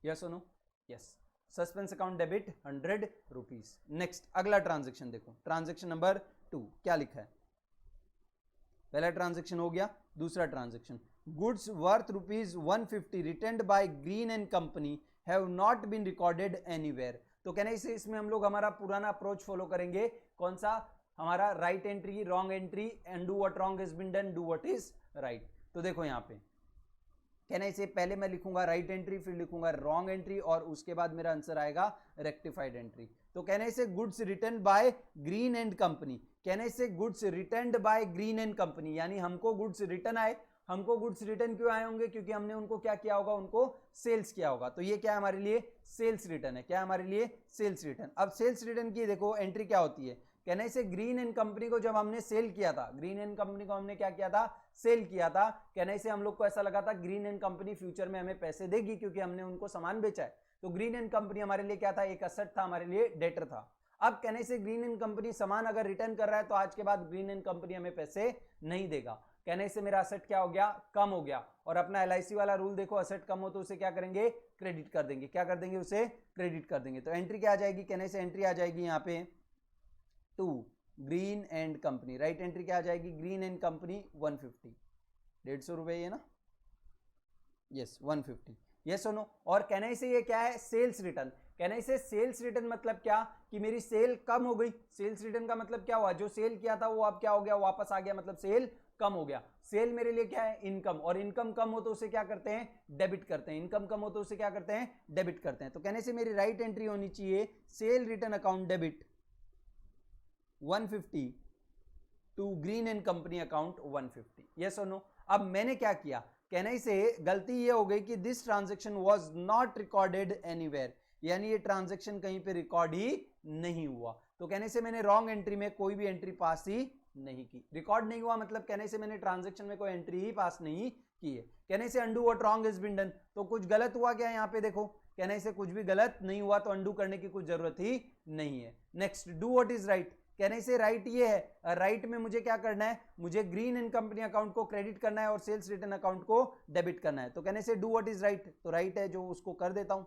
यस और no, yes, suspense account debit 100 rupees. Next अगला ट्रांजेक्शन देखो, ट्रांजेक्शन नंबर 2 क्या लिखा है, पहला ट्रांजेक्शन हो गया, दूसरा transaction, goods worth ₹150 returned by Green and company have not been recorded anywhere. तो कहना इसे इसमें हम लोग हमारा पुराना अप्रोच फॉलो करेंगे, कौन सा, हमारा right entry, wrong entry, undo what wrong has been done, do what is right. तो देखो यहाँ पे कहना इसे पहले मैं लिखूंगा राइट एंट्री, फिर लिखूंगा रॉन्ग एंट्री, और उसके बाद मेरा आंसर आएगा रेक्टिफाइड एंट्री। तो कहने इसे goods return bye Green and company, कहने इसे goods returned by Green and company, यानी हमको गुड्स रिटर्न आए, हमको गुड्स रिटर्न क्यों आए होंगे, क्योंकि हमने उनको क्या किया होगा, उनको सेल्स किया होगा। तो ये क्या है हमारे लिए, सेल्स रिटर्न है, क्या है हमारे लिए, सेल्स रिटर्न। अब सेल्स रिटर्न की देखो एंट्री क्या होती है, कहने से ग्रीन एंड कंपनी को जब हमने सेल किया था, ग्रीन एंड कंपनी को हमने क्या किया था, सेल किया था, कहने से हम लोग को ऐसा लगा था ग्रीन एंड कंपनी फ्यूचर में हमें पैसे देगी क्योंकि हमने उनको सामान बेचा है। तो ग्रीन एंड कंपनी हमारे लिए क्या था, एक असेट था, हमारे लिए डेटर था। अब कहने से ग्रीन एंड कंपनी सामान अगर रिटर्न कर रहा है तो आज के बाद ग्रीन एंड कंपनी हमें पैसे नहीं देगा, कहने से मेरा असेट क्या हो गया, कम हो गया। और अपना LIC वाला रूल देखो, असेट कम हो तो उसे क्या करेंगे, क्रेडिट कर देंगे, क्या कर देंगे, उसे क्रेडिट कर देंगे। तो एंट्री क्या आ जाएगी, कहने से एंट्री आ जाएगी यहाँ पे 2 green and company, right entry क्या आ जाएगी, ग्रीन एंड कंपनी 150, 150 रुपए ये ना, यस 150, यस और नो। और कहने से ये क्या है, सेल्स रिटर्न, कहने से सेल्स रिटर्न मतलब क्या, कि मेरी सेल कम हो गई, सेल्स रिटर्न का मतलब क्या हुआ, जो सेल किया था वो अब क्या हो गया, वापस आ गया, मतलब सेल कम हो गया। सेल मेरे लिए क्या है, इनकम, और इनकम कम हो तो उसे क्या करते हैं, डेबिट करते हैं, इनकम कम हो तो उसे क्या करते हैं, डेबिट करते हैं। तो कहने से मेरी राइट एंट्री होनी चाहिए, sale return account debit 150 to Green and company account 150, yes और नो। अब मैंने क्या किया, कहने से गलती ये हो गई कि this transaction was not recorded anywhere, यानी ये ट्रांजेक्शन कहीं पे रिकॉर्ड ही नहीं हुआ। तो कहने से मैंने रॉन्ग एंट्री में कोई भी एंट्री पास ही नहीं की, रिकॉर्ड नहीं हुआ मतलब कहने से मैंने ट्रांजेक्शन में कोई एंट्री ही पास नहीं की है। कहने से undo what wrong has been done, तो कुछ गलत हुआ क्या यहाँ पे देखो, कहने से कुछ भी गलत नहीं हुआ, तो अंडू करने की कुछ जरूरत ही नहीं है। Next do what is right, कहने से राइट ये है, राइट में मुझे क्या करना है, मुझे ग्रीन एंड कंपनी अकाउंट को क्रेडिट करना है और सेल्स रिटर्न अकाउंट को डेबिट करना है। तो कहने से डू व्हाट इज राइट, तो राइट है जो उसको कर देता हूं।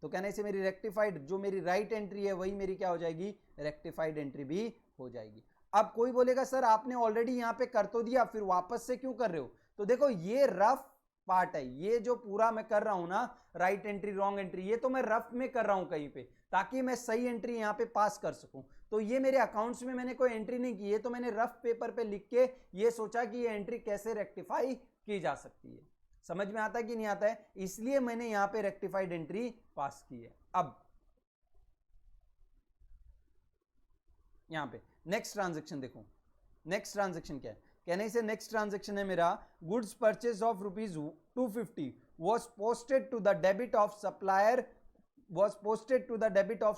तो कहने से मेरी रेक्टिफाइड, जो मेरी राइट एंट्री है वही मेरी क्या हो जाएगी, रेक्टिफाइड एंट्री भी हो जाएगी। अब कोई बोलेगा सर आपने ऑलरेडी यहां पे कर तो दिया, फिर वापस से क्यों कर रहे हो, तो देखो ये रफ पार्ट है, ये जो पूरा मैं कर रहा हूं ना, राइट एंट्री रॉन्ग एंट्री, ये तो मैं रफ में कर रहा हूं कहीं पे, ताकि मैं सही एंट्री यहां पे पास कर सकूं। तो ये मेरे अकाउंट्स में मैंने कोई एंट्री नहीं की है, तो मैंने रफ पेपर पे लिख के ये सोचा कि ये एंट्री कैसे रेक्टिफाई की जा सकती है। समझ में आता है कि नहीं आता है, इसलिए मैंने यहां पे रेक्टिफाइड एंट्री पास की है। अब यहां पे नेक्स्ट ट्रांजेक्शन देखो, नेक्स्ट ट्रांजेक्शन क्या है, कहने से नेक्स्ट ट्रांजेक्शन है मेरा goods purchase of ₹250 was posted to the debit of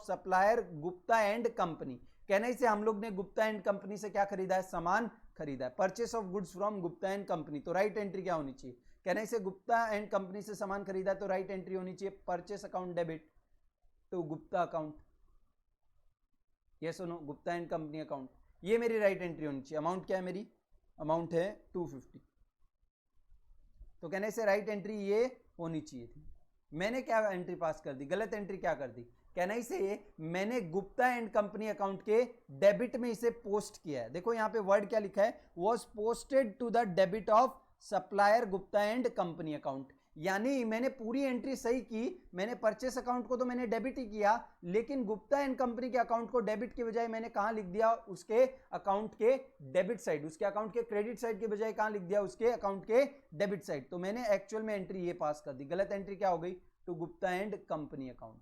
supplier Gupta and company. कहने से हम लोग ने गुप्ता एंड कंपनी से क्या खरीदा है, सामान खरीदा है, purchase of goods from Gupta and company. तो राइट एंट्री क्या होनी चाहिए, कहने से गुप्ता एंड कंपनी से सामान खरीदा है, तो राइट एंट्री होनी चाहिए purchase account debit to Gupta account, yes और no, Gupta and company account, ये मेरी राइट एंट्री होनी चाहिए। अमाउंट क्या है मेरी, अमाउंट है 250, तो कहने से राइट एंट्री ये होनी चाहिए थी। मैंने क्या एंट्री पास कर दी, गलत एंट्री क्या कर दी, कहने से मैंने गुप्ता एंड कंपनी अकाउंट के डेबिट में इसे पोस्ट किया है। देखो यहाँ पे वर्ड क्या लिखा है, was posted to the debit of supplier Gupta and company account, यानी मैंने पूरी एंट्री सही की, मैंने परचेस अकाउंट को तो मैंने डेबिट ही किया, लेकिन गुप्ता एंड कंपनी के अकाउंट को डेबिट के बजाय मैंने कहां लिख दिया, उसके अकाउंट के डेबिट साइड, उसके अकाउंट के क्रेडिट साइड के बजाय कहां लिख दिया, उसके अकाउंट के डेबिट साइड। तो मैंने एक्चुअल में एंट्री ये पास कर दी, गलत एंट्री क्या हो गई, to Gupta and company account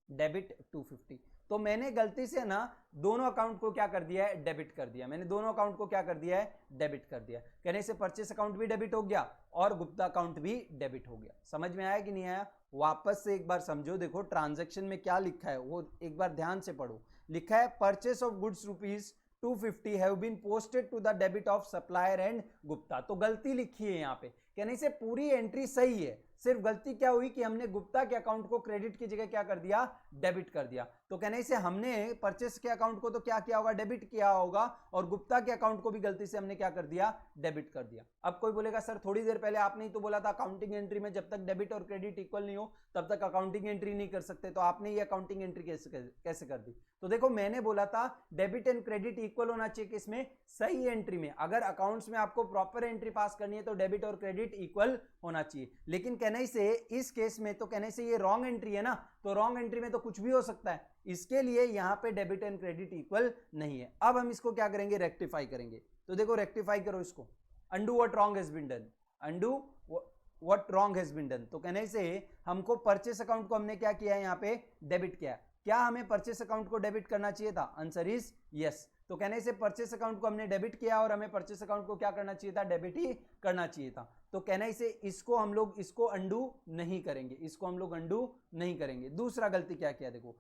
debit 250। तो मैंने गलती से ना दोनों अकाउंट को क्या कर दिया है, डेबिट कर दिया, मैंने दोनों अकाउंट को क्या कर दिया है, डेबिट कर दिया। कहने से परचेस अकाउंट भी डेबिट हो गया, और गुप्ता अकाउंट भी डेबिट हो गया। समझ में आया कि नहीं आया? वापस से एक बार समझो, देखो ट्रांजैक्शन में क्या लिखा है वो एक बार ध्यान से पढ़ो। लिखा है purchase of goods rupees 250 have been posted to the debit of supplier and Gupta. तो गलती लिखी है यहाँ पे, कहने से पूरी एंट्री सही है, सिर्फ गलती क्या हुई कि हमने गुप्ता के अकाउंट को क्रेडिट की जगह क्या कर दिया, डेबिट कर दिया। तो कहने से हमने परचेस के अकाउंट को तो क्या किया होगा, डेबिट किया होगा, और गुप्ता के अकाउंट को भी गलती से हमने क्या कर दिया, डेबिट कर दिया। अब कोई बोलेगा सर थोड़ी देर पहले आपने ही तो बोला था अकाउंटिंग एंट्री में जब तक डेबिट और क्रेडिट इक्वल नहीं हो तब तक अकाउंटिंग एंट्री नहीं कर सकते, तो आपने ये अकाउंटिंग एंट्री कैसे कर दी? तो देखो मैंने बोला था डेबिट एंड क्रेडिट इक्वल होना चाहिए किसमें, सही एंट्री में। अगर अकाउंट्स में आपको प्रॉपर एंट्री पास करनी है तो डेबिट और क्रेडिट इक्वल होना चाहिए। लेकिन कहने से इस केस में तो कहने से ये रॉन्ग एंट्री है ना, तो रॉन्ग एंट्री में तो कुछ भी हो सकता है, इसके लिए यहां पे डेबिट एंड क्रेडिट इक्वल नहीं है। अब हम इसको क्या करेंगे, रेक्टिफाई करेंगे। तो देखो रेक्टिफाई करो इसको, undo what wrong has been done, undo what wrong has been done. तो कहने से हमको परचेस अकाउंट को हमने क्या किया है, यहाँ पे डेबिट किया। क्या हमें परचेस अकाउंट को डेबिट करना चाहिए था? Answer is yes. तो कहने से परचेस अकाउंट को हमने डेबिट किया और हमें परचेस अकाउंट को क्या करना चाहिए था, डेबिट ही करना चाहिए था। तो कहने से इसको हम लोग इसको अंडू नहीं करेंगे, इसको हम लोग अंडू नहीं करेंगे। दूसरा गलती क्या किया, देखो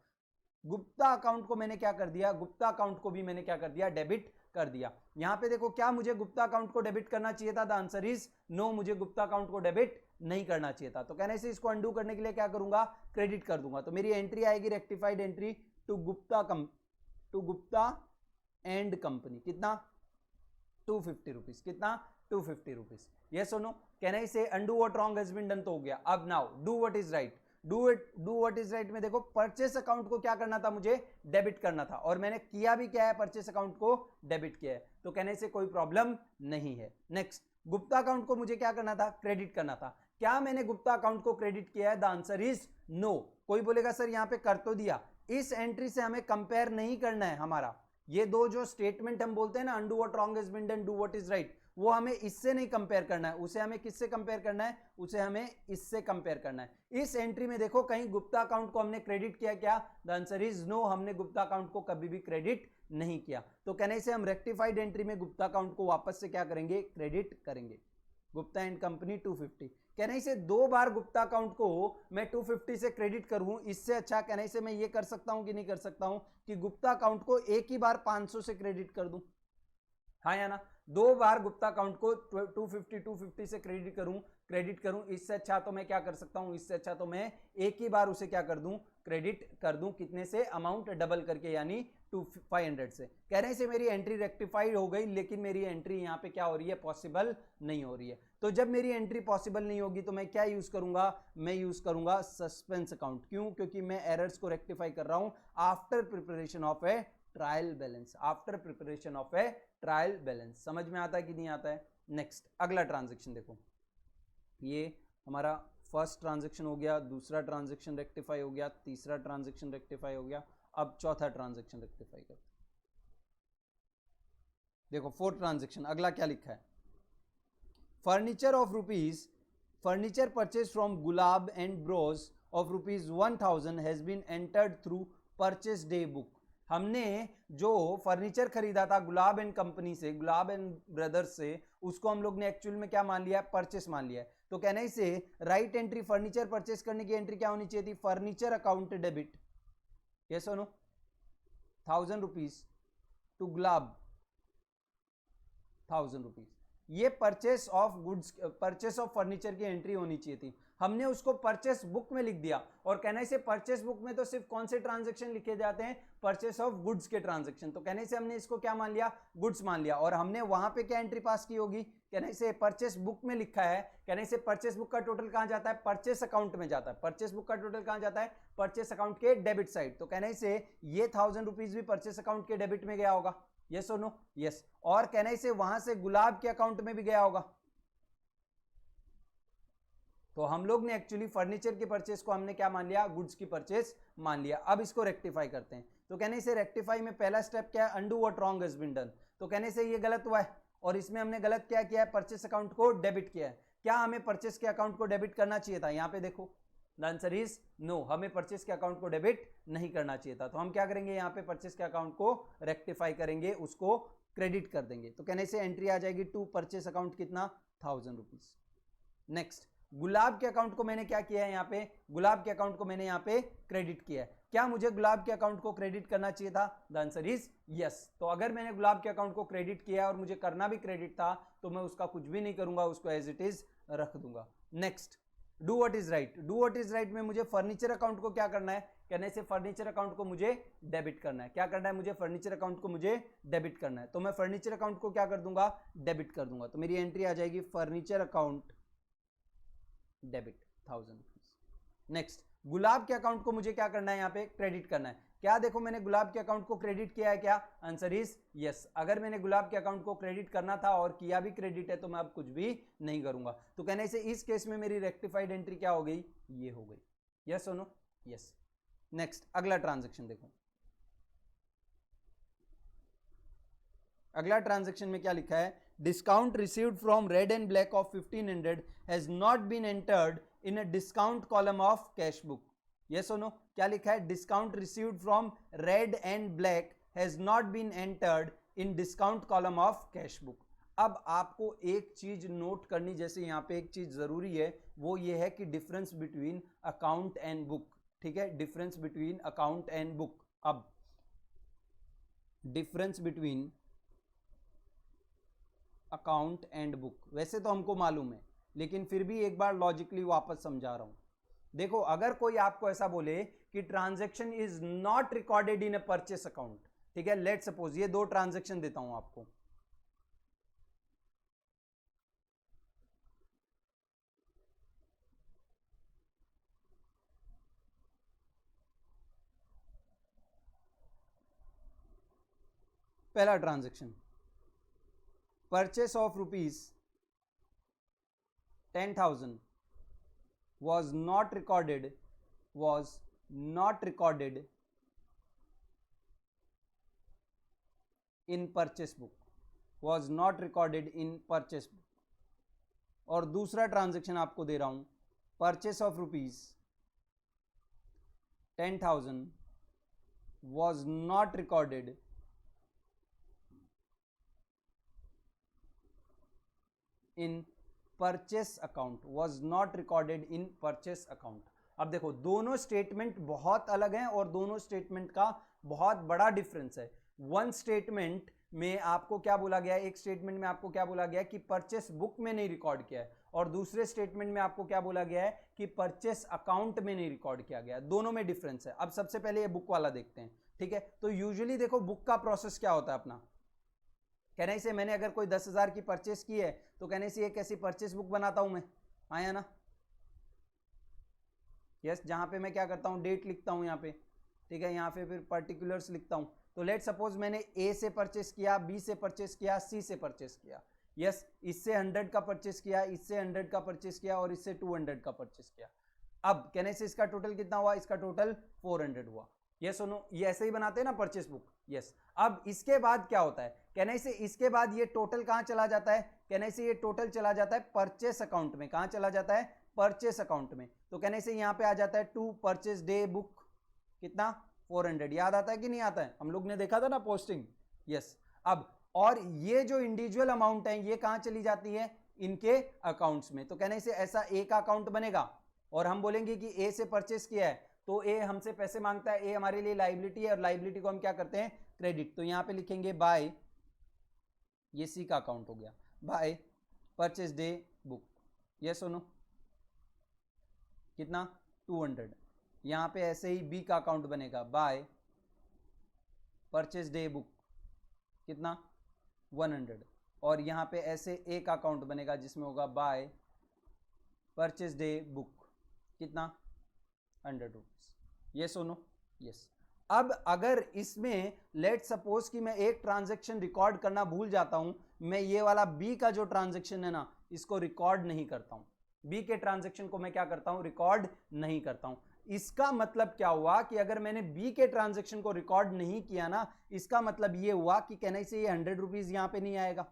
गुप्ता अकाउंट को मैंने क्या कर दिया, गुप्ता अकाउंट को भी मैंने क्या कर दिया, डेबिट कर दिया। यहां पे देखो क्या मुझे गुप्ता अकाउंट को डेबिट करना चाहिए था? द आंसर इज नो, मुझे गुप्ता अकाउंट को डेबिट नहीं करना चाहिए था। तो कहने से इसको अंडू करने के लिए क्या करूंगा, क्रेडिट कर दूंगा। तो मेरी एंट्री आएगी rectified entry to Gupta and company, कितना 250 रुपीज, कितना 250 रुपीज। यस और नो? कहने से undo what wrong has been done तो हो गया। अब now do what is right. Do what is right में देखो परचेस अकाउंट को क्या करना था, मुझे डेबिट करना था, और मैंने किया भी क्या है, परचेस अकाउंट को डेबिट किया है। तो कहने से कोई प्रॉब्लम नहीं है। नेक्स्ट, गुप्ता अकाउंट को मुझे क्या करना था, क्रेडिट करना था। क्या मैंने गुप्ता अकाउंट को क्रेडिट किया है? The answer is no. कोई बोलेगा सर यहाँ पे कर तो दिया, इस एंट्री से हमें कंपेयर नहीं करना है। हमारा ये दो जो स्टेटमेंट हम बोलते हैं ना, undo what wrong has been done, do what is right, वो हमें इससे नहीं कंपेयर करना है, उसे हमें किससे कंपेयर करना है, उसे हमें इससे कंपेयर करना है। इस एंट्री में देखो कहीं गुप्ता अकाउंट को हमने क्रेडिट किया क्या? द आंसर इज नो, हमने गुप्ता अकाउंट को कभी भी क्रेडिट नहीं किया। तो कहने से हम रेक्टिफाइड एंट्री में गुप्ता अकाउंट को वापस से क्या करेंगे, क्रेडिट करेंगे। गुप्ता एंड कंपनी 250, कहने से दो बार गुप्ता अकाउंट को मैं 250 से क्रेडिट करूं, इससे अच्छा कहने से मैं ये कर सकता हूं कि नहीं कर सकता हूं कि गुप्ता अकाउंट को एक ही बार 500 से क्रेडिट कर दूं, हाँ या ना? दो बार गुप्ता अकाउंट को 250 से क्रेडिट करूं, इससे अच्छा तो मैं क्या कर सकता हूं, इससे अच्छा तो मैं एक ही बार उसे क्या कर दूं, क्रेडिट कर दूं। कितने से? अमाउंट डबल करके, यानी 500 से। कहने से मेरी एंट्री रेक्टिफाइड हो गई, लेकिन मेरी एंट्री यहाँ पे क्या हो रही है, पॉसिबल नहीं हो रही है। तो जब मेरी एंट्री पॉसिबल नहीं होगी तो मैं क्या यूज करूंगा, मैं यूज करूंगा सस्पेंस अकाउंट। क्यों? क्योंकि मैं एरर्स को रेक्टिफाई कर रहा हूं after preparation of A trial balance, after preparation of A trial balance. समझ में आता है कि नहीं आता है? नेक्स्ट अगला ट्रांजेक्शन देखो, ये हमारा फर्स्ट ट्रांजेक्शन हो गया, दूसरा ट्रांजेक्शन रेक्टिफाई हो गया, तीसरा ट्रांजेक्शन रेक्टिफाई हो गया, अब चौथा ट्रांजेक्शन रेक्टिफाई करते। देखो फोर्थ ट्रांजेक्शन, अगला क्या लिखा है, furniture of rupees, furniture purchase from Gulab and bros of rupees 1000 has been entered through purchase day book. हमने जो फर्नीचर खरीदा था गुलाब एंड कंपनी से, गुलाब एंड ब्रदर्स से, उसको हम लोग ने एक्चुअल में क्या मान लिया है, परचेस मान लिया है। तो कहने से राइट एंट्री फर्नीचर परचेस करने की एंट्री क्या होनी चाहिए थी, फर्नीचर अकाउंट डेबिट, यस और no, 1000 rupees to Gulab 1000 rupees. ये purchase of goods, purchase of furniture की एंट्री होनी चाहिए थी। हमने उसको परचेस बुक में लिख दिया, और कहने से परचेस बुक में तो सिर्फ कौन से ट्रांजैक्शन लिखे जाते हैं, परचेस ऑफ गुड्स के ट्रांजैक्शन। तो कहने से हमने इसको क्या मान लिया, गुड्स मान लिया, और हमने वहां पे क्या एंट्री पास की होगी, कहने से परचेस बुक में लिखा है, कहने से परचेस बुक का टोटल कहां जाता है, परचेस अकाउंट में जाता है। परचेस बुक का टोटल कहां जाता है, परचेस अकाउंट के डेबिट साइड। तो कहने से ये 1000 रुपीज भी परचेस अकाउंट के डेबिट में गया होगा, यस और नो, यस। और कहने से वहां से गुलाब के अकाउंट में भी गया होगा। तो हम लोग ने एक्चुअली फर्नीचर की परचेस को हमने क्या मान लिया, गुड्स की परचेस मान लिया। अब इसको रेक्टिफाई करते हैं। तो कहने से रेक्टिफाई में पहला स्टेप क्या है, undo what wrong has been done. तो कहने से ये गलत हुआ है, और इसमें हमने गलत क्या किया है, परचेस अकाउंट को डेबिट किया है। क्या हमें परचेस के अकाउंट को डेबिट करना चाहिए था, यहाँ पे देखो द आंसर इज नो, हमें परचेस के अकाउंट को डेबिट नहीं करना चाहिए था। तो हम क्या करेंगे, यहाँ पे परचेस के अकाउंट को रेक्टिफाई करेंगे, उसको क्रेडिट कर देंगे। तो कहने से एंट्री आ जाएगी टू परचेस अकाउंट कितना, 1000 रुपीज। नेक्स्ट, गुलाब के अकाउंट को मैंने क्या किया है यहाँ पे, गुलाब के अकाउंट को मैंने यहाँ पे क्रेडिट किया है। क्या मुझे गुलाब के अकाउंट को क्रेडिट करना चाहिए था? The answer is yes. तो अगर मैंने गुलाब के अकाउंट को क्रेडिट किया और मुझे करना भी क्रेडिट था तो मैं उसका कुछ भी नहीं करूंगा, उसको एज इट इज रख दूंगा। Next, do what is right. Do what is right में मुझे फर्नीचर अकाउंट को क्या करना है, कहने से फर्नीचर अकाउंट को मुझे डेबिट करना है। क्या करना है मुझे? फर्नीचर अकाउंट को मुझे डेबिट करना है। तो मैं फर्नीचर अकाउंट को क्या कर दूंगा? डेबिट कर दूंगा। तो मेरी एंट्री आ जाएगी furniture account debit 1000 rupees. Next, Gulab के अकाउंट को मुझे क्या करना है? यहाँ पे क्रेडिट करना है। क्या देखो मैंने गुलाब के अकाउंट को क्रेडिट किया है क्या? Answer is yes. अगर मैंने गुलाब के अकाउंट को क्रेडिट करना था और किया भी क्रेडिट है तो मैं अब कुछ भी नहीं करूंगा। तो कहने से इस केस में मेरी रेक्टिफाइड एंट्री क्या हो गई? ये हो गई। यस और नो? यस। नेक्स्ट, अगला ट्रांजेक्शन देखो। अगला ट्रांजेक्शन में क्या लिखा है? Discount received from Red and Black of 1500 has not been entered in a discount column of cash book. Yes और नो? क्या लिखा है? Discount received from Red and Black has not been entered in discount column of cash book. अब आपको एक चीज note करनी, जैसे यहाँ पे एक चीज जरूरी है, वो ये है कि difference between account and book. ठीक है, difference between account and book. अब difference between account and book वैसे तो हमको मालूम है, लेकिन फिर भी एक बार लॉजिकली वापस समझा रहा हूं। देखो, अगर कोई आपको ऐसा बोले कि transaction is not recorded in A purchase account, ठीक है, लेट सपोज ये दो ट्रांजैक्शन देता हूं आपको। पहला transaction, purchase of rupees 10,000 was not recorded in purchase book, was not recorded in purchase book। और दूसरा ट्रांजैक्शन आपको दे रहा हूं, purchase of rupees 10,000 was not recorded in purchase account, was not recorded in purchase account. अब देखो, दोनों statement बहुत अलग हैं और दोनों स्टेटमेंट का बहुत बड़ा डिफरेंस है। वन स्टेटमेंट में आपको क्या बोला गया है, एक स्टेटमेंट में आपको क्या बोला गया है कि परचेस बुक में नहीं रिकॉर्ड किया है, और दूसरे स्टेटमेंट में आपको क्या बोला गया है कि परचेस अकाउंट में नहीं रिकॉर्ड किया गया है। दोनों में डिफरेंस है। अब सबसे पहले ये बुक वाला देखते हैं। ठीक है, तो यूजुअली देखो बुक का प्रोसेस क्या होता है अपना, कहने से मैंने अगर कोई 10,000 की परचेस की है तो कहने से एक ऐसी परचेस बुक बनाता हूं मैं, आया ना? यस, जहां पे मैं क्या करता हूं, डेट लिखता हूं यहाँ पे। ठीक है, यहाँ पे फिर पर्टिकुलर्स लिखता हूं। तो लेट सपोज मैंने ए से परचेस किया, बी से परचेस किया, सी से परचेस किया। यस, इससे 100 का परचेस किया, इससे 100 का परचेस किया और इससे 200 का परचेस किया। अब कहने से इसका टोटल कितना हुआ? इसका टोटल 400 हुआ। यस और नो? ये ऐसे ही बनाते हैं ना परचेस बुक। यस। अब इसके बाद क्या होता है, कहने से इसके बाद ये टोटल कहां चला जाता है? कहने से ये टोटल चला जाता है परचेस अकाउंट में। कहां चला जाता है? परचेस अकाउंट में। तो कहने से यहां पे आ जाता है टू परचेस डे बुक, कितना? 400। याद आता है कि नहीं आता है? हम लोग ने देखा था ना पोस्टिंग। यस। अब और ये जो इंडिविजुअल अमाउंट है ये कहां चली जाती है? इनके अकाउंट्स में। तो कहने से ऐसा ए का अकाउंट बनेगा और हम बोलेंगे कि ए से परचेस किया है तो ए हमसे पैसे मांगता है, ए हमारे लिए लाइबिलिटी है और लाइबिलिटी को हम क्या करते हैं? क्रेडिट। तो यहां पे लिखेंगे बाय, ये सी का अकाउंट हो गया, by purchase day book. Yes और नो? कितना? 200। यहां पे ऐसे ही बी का अकाउंट बनेगा, बाय परचेस डे बुक, कितना? 100। और यहां पे ऐसे ए का अकाउंट बनेगा जिसमें होगा बाय परचेस डे बुक, कितना? 100 रुपीज। यस और नो? यस। अब अगर इसमें लेट सपोज कि मैं एक ट्रांजैक्शन रिकॉर्ड करना भूल जाता हूं, मैं ये वाला बी का जो ट्रांजैक्शन है ना इसको रिकॉर्ड नहीं करता हूं, बी के ट्रांजैक्शन को मैं क्या करता हूं? रिकॉर्ड नहीं करता हूं। इसका मतलब क्या हुआ कि अगर मैंने बी के ट्रांजैक्शन को रिकॉर्ड नहीं किया ना, इसका मतलब ये हुआ कि कहने से ये 100 रुपीज यहां पे नहीं आएगा।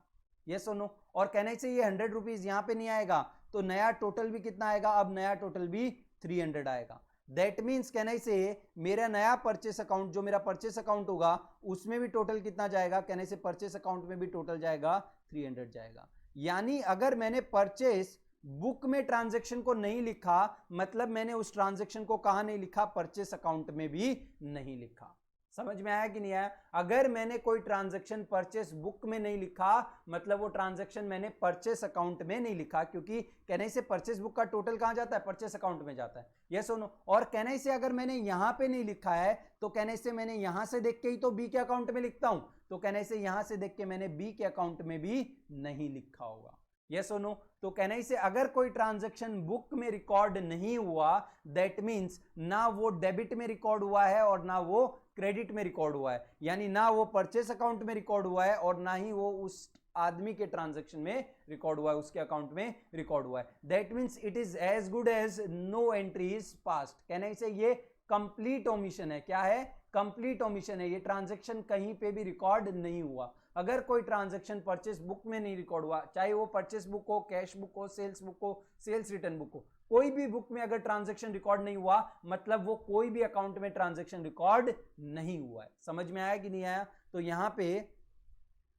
यस और नो? और कहने से ये 100 रुपीज यहां पे नहीं आएगा तो नया टोटल भी कितना आएगा? अब नया टोटल भी 300 आएगा। दैट मीन्स कहने से मेरा नया परचेस अकाउंट, जो मेरा परचेस अकाउंट होगा उसमें भी टोटल कितना जाएगा? कहने से परचेस अकाउंट में भी टोटल जाएगा 300 जाएगा। यानी अगर मैंने परचेस बुक में ट्रांजैक्शन को नहीं लिखा, मतलब मैंने उस ट्रांजैक्शन को कहां नहीं लिखा, परचेस अकाउंट में भी नहीं लिखा। समझ में आया कि नहीं आया? अगर मैंने कोई ट्रांजैक्शन परचेस बुक में नहीं लिखा, मतलब वो ट्रांजैक्शन मैंने परचेस अकाउंट में नहीं लिखा, क्योंकि कहने से परचेस बुक का टोटल कहां जाता है, परचेस अकाउंट में जाता है। यस और नो? और कहने से अगर मैंने यहां पे नहीं लिखा है तो कहने से मैंने यहां से देख के ही तो बी के अकाउंट में लिखता हूं, तो कहने से यहां से देख के मैंने बी के अकाउंट में भी नहीं लिखा होगा। यस और नो? तो कहने से अगर कोई ट्रांजैक्शन बुक में रिकॉर्ड नहीं हुआ, दैट मींस ना वो डेबिट में रिकॉर्ड हुआ है और ना वो क्रेडिट में रिकॉर्ड हुआ है, यानी ना वो परचेस अकाउंट में रिकॉर्ड हुआ है और ना ही वो उस आदमी के ट्रांजैक्शन में रिकॉर्ड हुआ है, उसके अकाउंट में रिकॉर्ड हुआ है। That means it is as good as no entry is passed. कहने से ये कंप्लीट ओमिशन है। क्या है? कंप्लीट ओमिशन है। ये ट्रांजैक्शन कहीं पे भी रिकॉर्ड नहीं हुआ। अगर कोई ट्रांजैक्शन परचेस बुक में नहीं रिकॉर्ड हुआ, चाहे वो परचेस बुक हो, कैश बुक हो, सेल्स बुक हो, सेल्स रिटर्न बुक हो, कोई भी बुक में अगर ट्रांजैक्शन रिकॉर्ड नहीं हुआ, मतलब वो कोई भी अकाउंट में ट्रांजैक्शन रिकॉर्ड नहीं हुआ है। समझ में आया कि नहीं आया? तो यहां पे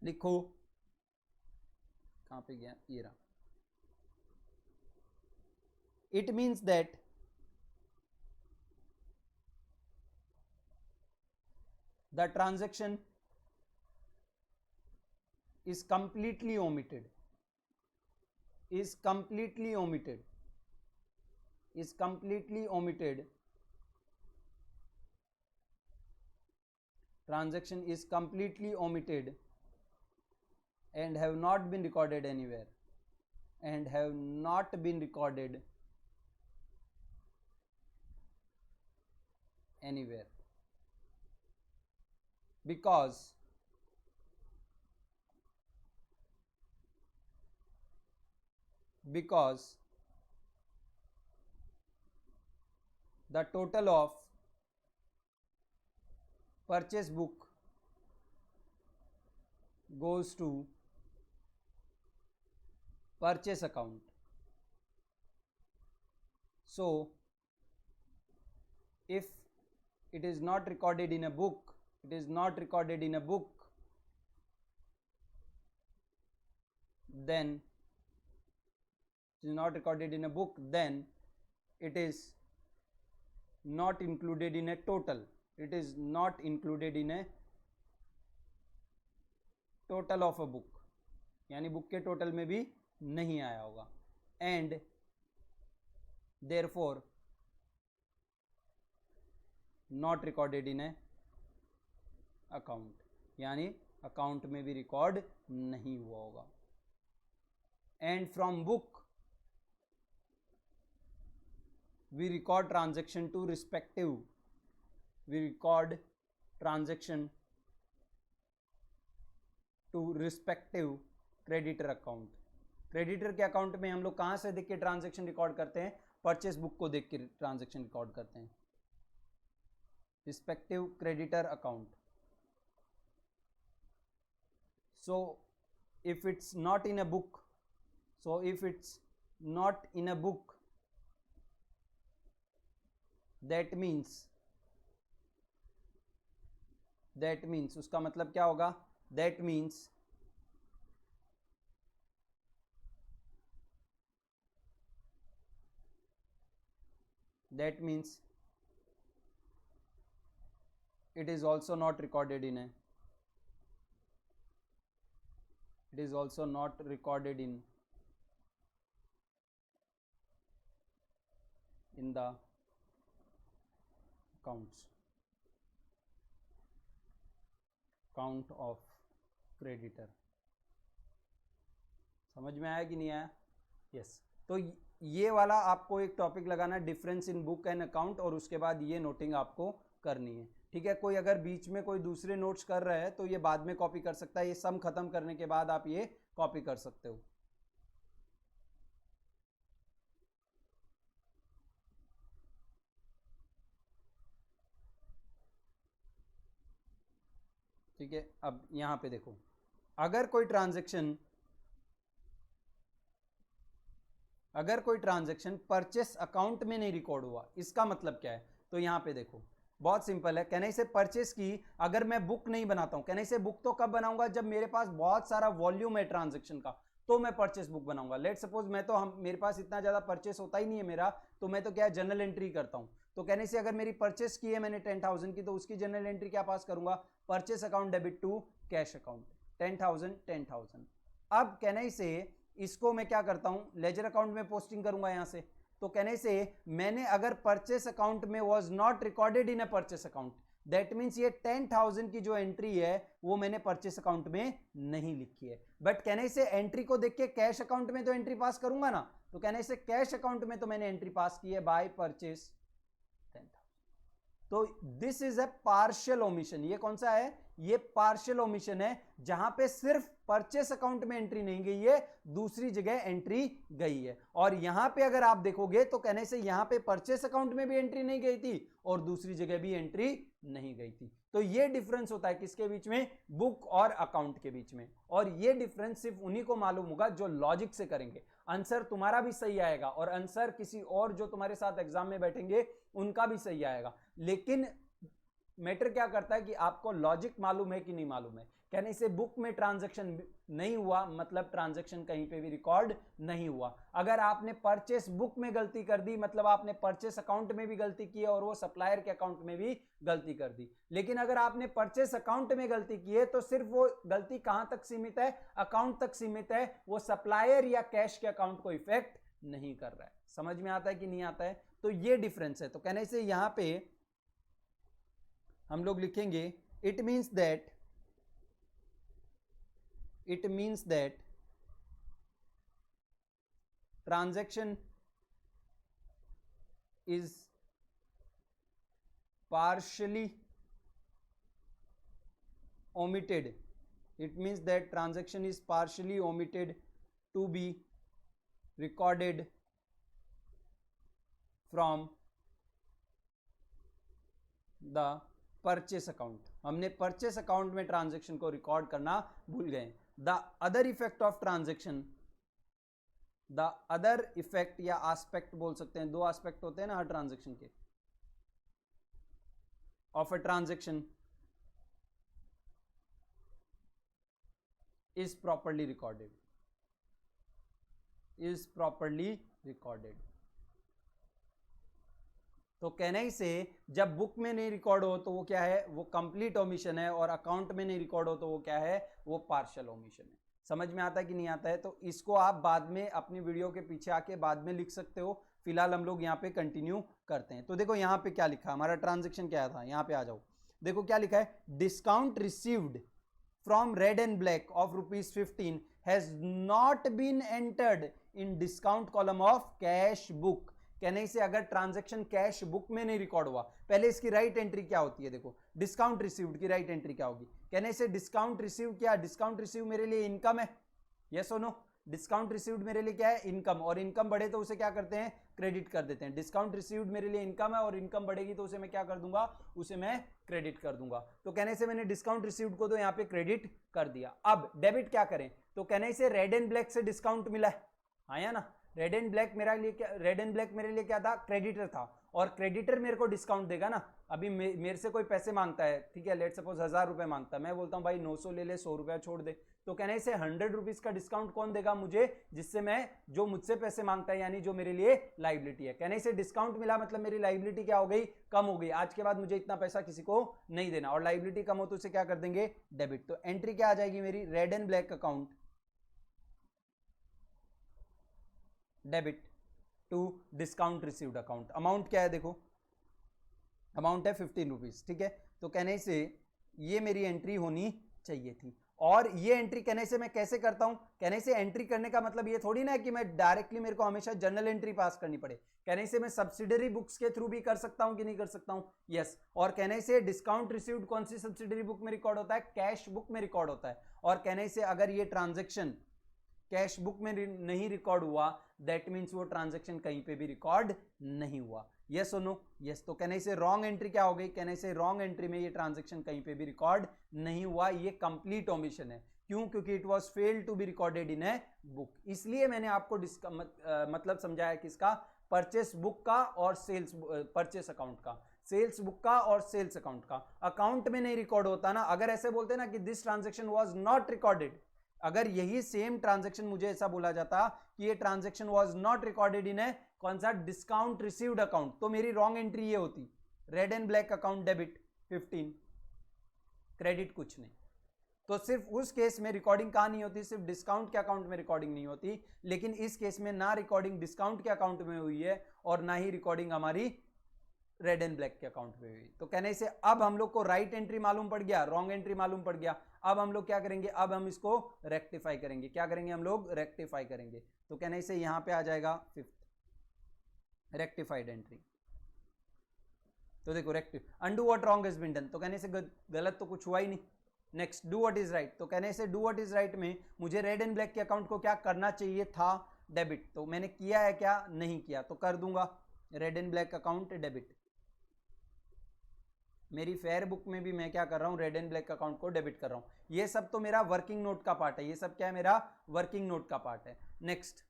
लिखो, कहां पे गया, ये रहा। It means that the transaction is completely omitted, is completely omitted, is completely omitted, transaction is completely omitted and have not been recorded anywhere, and have not been recorded anywhere, because the total of purchase book goes to purchase account. So if it is not recorded in a book, it is not recorded in a book, then it is not recorded in a book, then it is not included in a total. It is not included in a total of a book, यानी book के total में भी नहीं आया होगा। And therefore not recorded in a account, यानी account में भी रिकॉर्ड नहीं हुआ होगा। And from book we record transaction to respective, we record transaction to respective creditor account. Creditor के अकाउंट में हम लोग कहां से देख के ट्रांजेक्शन रिकॉर्ड करते हैं? परचेस बुक को देख के ट्रांजेक्शन रिकॉर्ड करते हैं, respective creditor account. So if it's not in a book, so if it's not in a book, that means उसका मतलब क्या होगा? that means it is also not recorded in a, it is also not recorded in the accounts, count of creditor। समझ में आया कि नहीं आया? यस। तो ये वाला आपको एक टॉपिक लगाना, difference in book and account, और उसके बाद ये नोटिंग आपको करनी है। ठीक है, कोई अगर बीच में कोई दूसरे नोट्स कर रहा है तो ये बाद में कॉपी कर सकता है, ये सम खत्म करने के बाद आप ये कॉपी कर सकते हो। ठीक है, अब यहां पे देखो, अगर कोई ट्रांजैक्शन परचेस अकाउंट में नहीं रिकॉर्ड हुआ, इसका मतलब क्या है? तो यहां पे देखो, बहुत सिंपल है। कहने से परचेस की अगर मैं बुक नहीं बनाता हूं, कहने से बुक तो कब बनाऊंगा? जब मेरे पास बहुत सारा वॉल्यूम है ट्रांजैक्शन का, तो मैं परचेस बुक बनाऊंगा। लेट सपोज मैं तो मेरे पास इतना ज्यादा परचेस होता ही नहीं है मेरा, तो मैं तो क्या जनरल एंट्री करता हूं। तो कहने से अगर मेरी परचेस की है मैंने 10,000 की, तो उसकी जनरल एंट्री क्या पास करूंगा, purchase account debit to cash account, 10,000। अब कहने से इसको मैं क्या करता हूं, लेजर अकाउंट में पोस्टिंग करूंगा यहां से। तो कहने से मैंने अगर परचेस अकाउंट में was not recorded in a purchase account, that means ये 10,000 की जो एंट्री है वो मैंने परचेस अकाउंट में नहीं लिखी है। बट कहने से एंट्री को देख के कैश अकाउंट में तो एंट्री पास करूंगा ना, तो कहने से कैश अकाउंट में तो मैंने एंट्री पास की है बाय परचेस 10,000। तो this is a partial omission. ये कौन सा है, ये पार्शियल ओमिशन है, जहां पे सिर्फ परचेस अकाउंट में एंट्री नहीं गई है, दूसरी जगह एंट्री गई है। और यहां पे अगर आप देखोगे तो कहने से यहां पे परचेस अकाउंट में भी एंट्री नहीं गई थी और दूसरी जगह भी एंट्री नहीं गई थी। तो ये डिफरेंस होता है किसके बीच में, बुक और अकाउंट के बीच में। और ये डिफरेंस सिर्फ उन्हीं को मालूम होगा जो लॉजिक से करेंगे। आंसर तुम्हारा भी सही आएगा और आंसर किसी और जो तुम्हारे साथ एग्जाम में बैठेंगे उनका भी सही आएगा, लेकिन मैटर क्या करता है कि आपको लॉजिक मालूम है कि नहीं मालूम है। कहने से बुक में ट्रांजैक्शन नहीं हुआ मतलब ट्रांजैक्शन कहीं पे भी रिकॉर्ड नहीं हुआ। अगर आपने परचेस बुक में गलती कर दी मतलब आपने परचेस अकाउंट में भी गलती की है और वो सप्लायर के अकाउंट में भी गलती कर दी। लेकिन अगर आपने परचेस अकाउंट में गलती की है तो सिर्फ वो गलती कहां तक सीमित है, अकाउंट तक सीमित है, वो सप्लायर या कैश के अकाउंट को इफेक्ट नहीं कर रहा है। समझ में आता है कि नहीं आता है, तो ये डिफरेंस है। तो कहने से यहां पे हम लोग लिखेंगे it means that transaction is partially omitted. It means that transaction is partially omitted to be recorded from the purchase account. हमने परचेस अकाउंट में ट्रांजैक्शन को रिकॉर्ड करना भूल गए। The other effect of transaction, the other effect या aspect बोल सकते हैं, दो एस्पेक्ट होते हैं ना हर ट्रांजैक्शन के, of a transaction is properly recorded, is properly recorded. तो कहने ही से जब बुक में नहीं रिकॉर्ड हो तो वो क्या है, वो कंप्लीट ओमिशन है, और अकाउंट में नहीं रिकॉर्ड हो तो वो क्या है, वो पार्शियल ओमिशन है। समझ में आता है कि नहीं आता है, तो इसको आप बाद में अपनी वीडियो के पीछे आके बाद में लिख सकते हो। फिलहाल हम लोग यहाँ पे कंटिन्यू करते हैं। तो देखो यहाँ पे क्या लिखा, हमारा ट्रांजेक्शन क्या था, यहाँ पे आ जाओ। देखो क्या लिखा है, discount received from Red and Black of ₹15 has not been entered in discount column of cash book. कहने से अगर ट्रांजैक्शन कैश बुक में नहीं रिकॉर्ड हुआ, पहले इसकी राइट एंट्री क्या होती है, देखो डिस्काउंट रिसीव्ड की राइट एंट्री क्या होगी। कहने से डिस्काउंट रिसीव, क्या डिस्काउंट रिसीव मेरे लिए इनकम है, यस और नो। डिस्काउंट रिसीव्ड मेरे लिए क्या है, इनकम, और इनकम बढ़े तो उसे क्या करते हैं, क्रेडिट कर देते हैं। डिस्काउंट रिसीव्ड मेरे लिए इनकम है और इनकम बढ़ेगी तो उसे मैं क्या कर दूंगा, उसे मैं क्रेडिट कर दूंगा। तो कहने से मैंने डिस्काउंट रिसीव्ड को तो यहाँ पे क्रेडिट कर दिया। अब डेबिट क्या करें, तो कहने से रेड एंड ब्लैक से डिस्काउंट मिला है, आया ना। रेड एंड ब्लैक मेरे लिए क्या था, क्रेडिटर था, और क्रेडिटर मेरे को डिस्काउंट देगा ना। अभी मेरे से कोई पैसे मांगता है, ठीक है, लेट सपोज 1000 रुपए मांगता है, मैं बोलता हूँ भाई 900 ले ले, 100 रुपया छोड़ दे। तो कहने से 100 रुपीज का डिस्काउंट कौन देगा मुझे, जिससे मैं, जो मुझसे पैसे मांगता है, यानी जो मेरे लिए लाइबिलिटी है। कहने से डिस्काउंट मिला मतलब मेरी लाइबिलिटी क्या हो गई, कम हो गई। आज के बाद मुझे इतना पैसा किसी को नहीं देना, और लाइबिलिटी कम हो तो उसे क्या कर देंगे, डेबिट। तो एंट्री क्या आ जाएगी मेरी, Red and Black account debit to discount received account. Amount क्या है, देखो अमाउंट है 15 रुपीज, ठीक है। तो कहने से ये मेरी एंट्री होनी चाहिए थी, और ये एंट्री कहने से मैं कैसे करता हूं, कहने से एंट्री करने का मतलब ये थोड़ी ना है कि मैं डायरेक्टली, मेरे को हमेशा जर्नल एंट्री पास करनी पड़े। कहने से मैं सब्सिडरी बुक्स के थ्रू भी कर सकता हूं कि नहीं कर सकता हूं, यस। और कहने से डिस्काउंट रिसीव्ड कौन सी सब्सिडरी बुक में रिकॉर्ड होता है, कैश बुक में रिकॉर्ड होता है। और कहने से अगर ये ट्रांजेक्शन कैश बुक में नहीं रिकॉर्ड हुआ, दैट मीन्स वो ट्रांजैक्शन कहीं पे भी रिकॉर्ड नहीं हुआ, यस और नो, यस। तो कहने से रॉन्ग एंट्री क्या हो गई, कहने से रॉन्ग एंट्री में ये ट्रांजैक्शन कहीं पे भी रिकॉर्ड नहीं हुआ, ये कंप्लीट ओमिशन है। क्यों, क्योंकि it was failed to be recorded in a book. इसलिए मैंने आपको मतलब समझाया किसका, परचेस बुक का और सेल्स परचेस अकाउंट का, सेल्स बुक का और सेल्स अकाउंट का। अकाउंट में नहीं रिकॉर्ड होता ना, अगर ऐसे बोलते ना कि this transaction was not recorded, अगर यही सेम ट्रांजैक्शन मुझे ऐसा बोला जाता कि ये transaction was not recorded in a कौन सा डिस्काउंट रिसीव्ड अकाउंट, तो मेरी रॉन्ग एंट्री ये होती, red and Black account debit 15, credit कुछ नहीं। तो सिर्फ उस केस में रिकॉर्डिंग कहाँ नहीं होती, सिर्फ डिस्काउंट के अकाउंट में रिकॉर्डिंग नहीं होती, लेकिन इस केस में ना रिकॉर्डिंग डिस्काउंट के अकाउंट में हुई है और ना ही रिकॉर्डिंग हमारी रेड एंड ब्लैक के अकाउंट में हुई। तो कहने से अब हम लोग को राइट एंट्री मालूम पड़ गया, रॉन्ग एंट्री मालूम पड़ गया। अब हम लोग क्या करेंगे, अब हम इसको रेक्टिफाई करेंगे। क्या करेंगे हम लोग, रेक्टिफाई करेंगे। तो कहने से यहां पे आ जाएगा 5th रेक्टिफाइड एंट्री। तो देखो undo what wrong has been done, तो कहने से गलत तो कुछ हुआ ही नहीं। Next do what is right, तो कहने से डू व्हाट इज राइट में मुझे रेड एंड ब्लैक के अकाउंट को क्या करना चाहिए था, डेबिट। तो मैंने किया है क्या, नहीं किया, तो कर दूंगा red and Black account debit. मेरी फेयर बुक में भी मैं क्या कर रहा हूं, रेड एंड ब्लैक अकाउंट को डेबिट कर रहा हूं। ये सब तो मेरा वर्किंग नोट का पार्ट है, ये सब क्या है, मेरा वर्किंग नोट का पार्ट है। नेक्स्ट